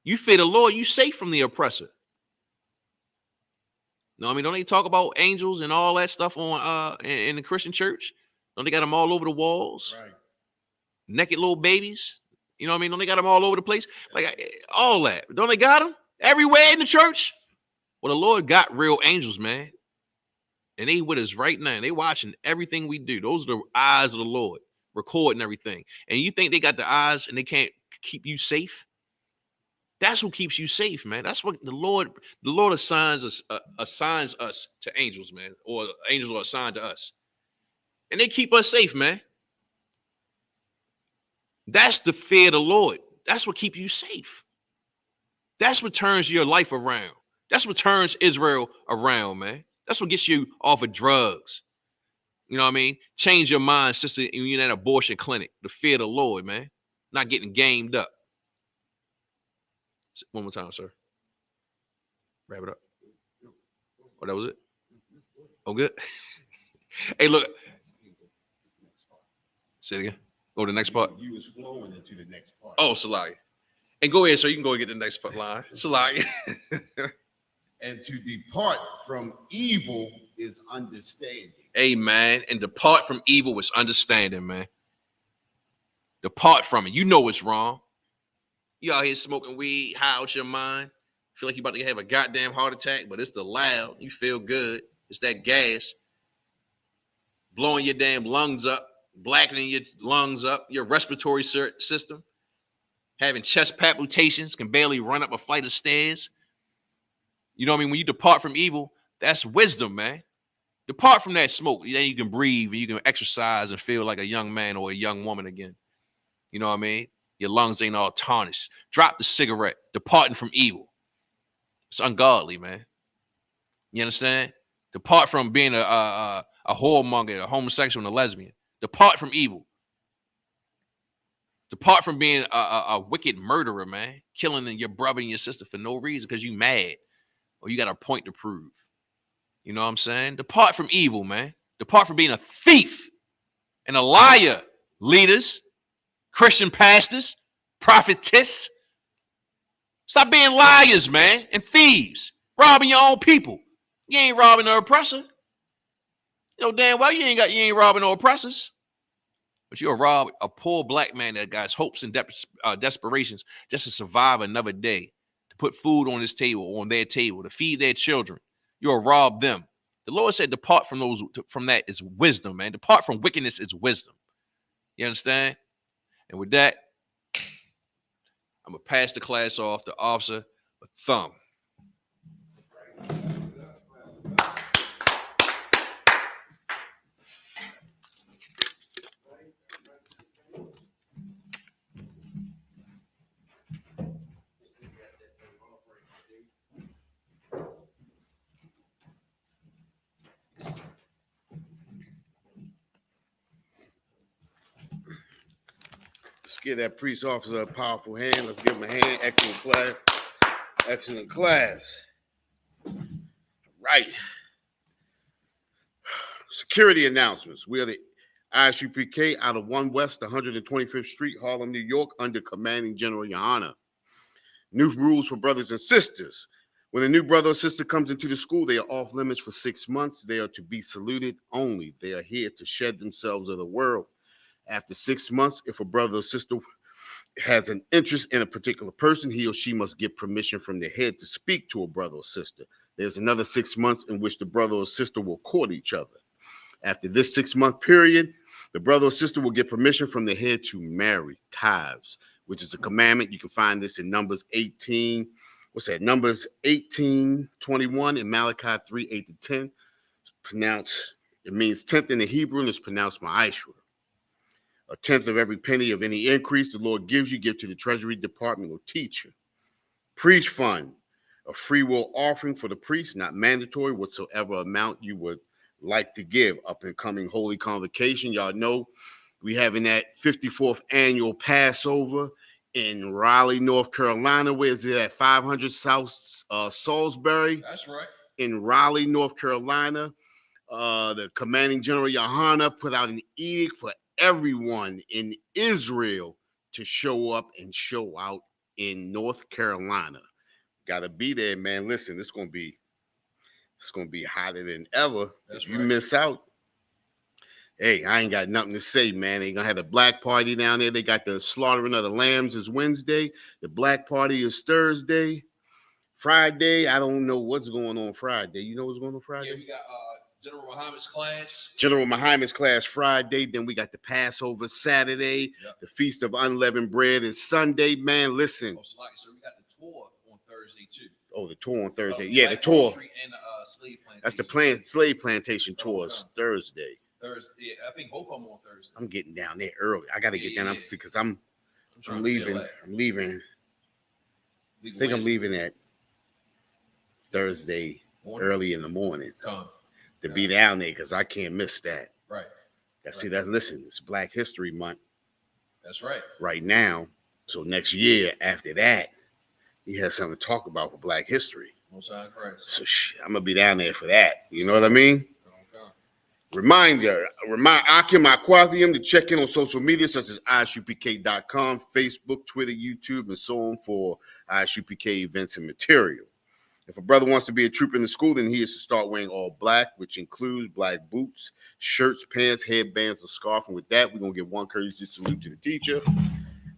You fear the Lord, you safe from the oppressor. You know what I mean? Don't they talk about angels and all that stuff on in the Christian church? Don't they got them all over the walls? Right. Naked little babies. You know what I mean? Don't they got them all over the place? Like all that. Don't they got them everywhere in the church? Well, the Lord got real angels, man. And they with us right now. They watching everything we do. Those are the eyes of the Lord, recording everything. And you think they got the eyes and they can't keep you safe? That's what keeps you safe, man. That's what the Lord assigns us to angels, man, or angels are assigned to us, and they keep us safe, man. That's the fear of the Lord. That's what keeps you safe. That's what turns your life around. That's what turns Israel around, man. That's what gets you off of drugs. You know what I mean? Change your mind, sister, when you're in an abortion clinic. The fear of the Lord, man. Not getting gamed up. One more time, sir. Wrap it up. Oh, that was it? Oh, good. Hey, look. Say it again. Go to the next part. You was flowing into the next part. Oh, Salai. And go ahead, sir. You can go and get the next line. Salai. And to depart from evil is understanding. Amen. And depart from evil is understanding, man. Depart from it. You know it's wrong. You out here smoking weed, high out your mind. Feel like you're about to have a goddamn heart attack, but it's the loud. You feel good. It's that gas blowing your damn lungs up, blackening your lungs up, your respiratory system, having chest palpitations, can barely run up a flight of stairs. You know what I mean? When you depart from evil, that's wisdom, man. Depart from that smoke. Then you can breathe and you can exercise and feel like a young man or a young woman again. You know what I mean? Your lungs ain't all tarnished. Drop the cigarette. Departing from evil. It's ungodly, man. You understand? Depart from being a whoremonger, a homosexual, and a lesbian. Depart from evil. Depart from being a wicked murderer, man. Killing your brother and your sister for no reason because you mad or you got a point to prove. You know what I'm saying? Depart from evil, man. Depart from being a thief and a liar, leaders, Christian pastors, prophetess. Stop being liars, man, and thieves. Robbing your own people. You ain't robbing the oppressor. You know damn well you ain't robbing no oppressors. But you'll rob a poor black man that got hopes and desperations just to survive another day, to put food on his table, on their table, to feed their children. You'll rob them. The Lord said, depart from that is wisdom, man. Depart from wickedness is wisdom. You understand? And with that, I'm going to pass the class off to Officer Thumb. Let's give that police officer a powerful hand. Let's give him a hand. Excellent class. Excellent class. Right. Security announcements. We are the Isupk out of 1 West 125th Street, Harlem, New York, under Commanding General Yohana. New rules for brothers and sisters. When a new brother or sister comes into the school, they are off limits for 6 months. They are to be saluted only. They are here to shed themselves of the world. After 6 months, if a brother or sister has an interest in a particular person, he or she must get permission from the head to speak to a brother or sister. There's another 6 months in which the brother or sister will court each other. After this 6-month period, the brother or sister will get permission from the head to marry, tithes, which is a commandment. You can find this in Numbers 18. What's that? Numbers 18:21 and Malachi 3:8-10. It's pronounced, it means 10th in the Hebrew and it's pronounced ma'ashra. A tenth of every penny of any increase the Lord gives you, give to the Treasury Department or teacher. Priest fund, a free will offering for the priest, not mandatory, whatsoever amount you would like to give. Up and coming Holy Convocation, y'all know we having that 54th annual Passover in Raleigh, North Carolina. Where is it at? 500 South Salisbury. That's right. In Raleigh, North Carolina. The Commanding General Yohana put out an edict for everyone in Israel to show up and show out in North Carolina. Gotta be there, man. Listen, it's gonna be hotter than ever. That's if you right. miss out, hey, I ain't got nothing to say, man. They gonna have a black party down there. They got the slaughtering of the lambs is Wednesday. The black party is Thursday. Friday, I don't know what's going on Friday. You know what's going on Friday? Yeah, we got General Muhammad's class. General Muhammad's class Friday. Then we got the Passover Saturday. Yep. The Feast of Unleavened Bread is Sunday. Man, listen. So we got the tour on Thursday too. Oh, the tour on Thursday. The Yeah, the Black Wall tour. Street and slave plantation. That's the slave plantation tours Thursday. Thursday. Yeah, I think both of them on Thursday. I'm getting down there early. I got to get down because I'm leaving. I'm leaving. I think I'm leaving at Thursday early in the morning to be down there because I can't miss that. Right. Listen, it's Black History Month. That's right. Right now. So next year after that, he has something to talk about for Black History. Most High Christ. So I'm gonna be down there for that. You know what I mean? Remind Akim Aquathium to check in on social media such as isupk.com, Facebook, Twitter, YouTube, and so on for Isupk events and material. If a brother wants to be a trooper in the school, then he is to start wearing all black, which includes black boots, shirts, pants, headbands, and scarf. And with that, we're going to give one courtesy salute to the teacher,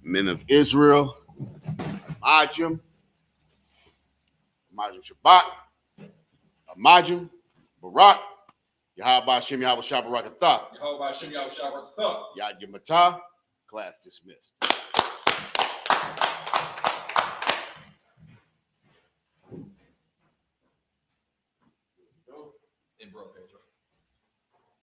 men of Israel, Amajim Shabbat, Amajim, Barak, Yahweh Hashem Yahweh Shabbarakatah. Yahweh Hashem Yahweh Shabbarakatah. Yad Yamatah. Class dismissed. And bro.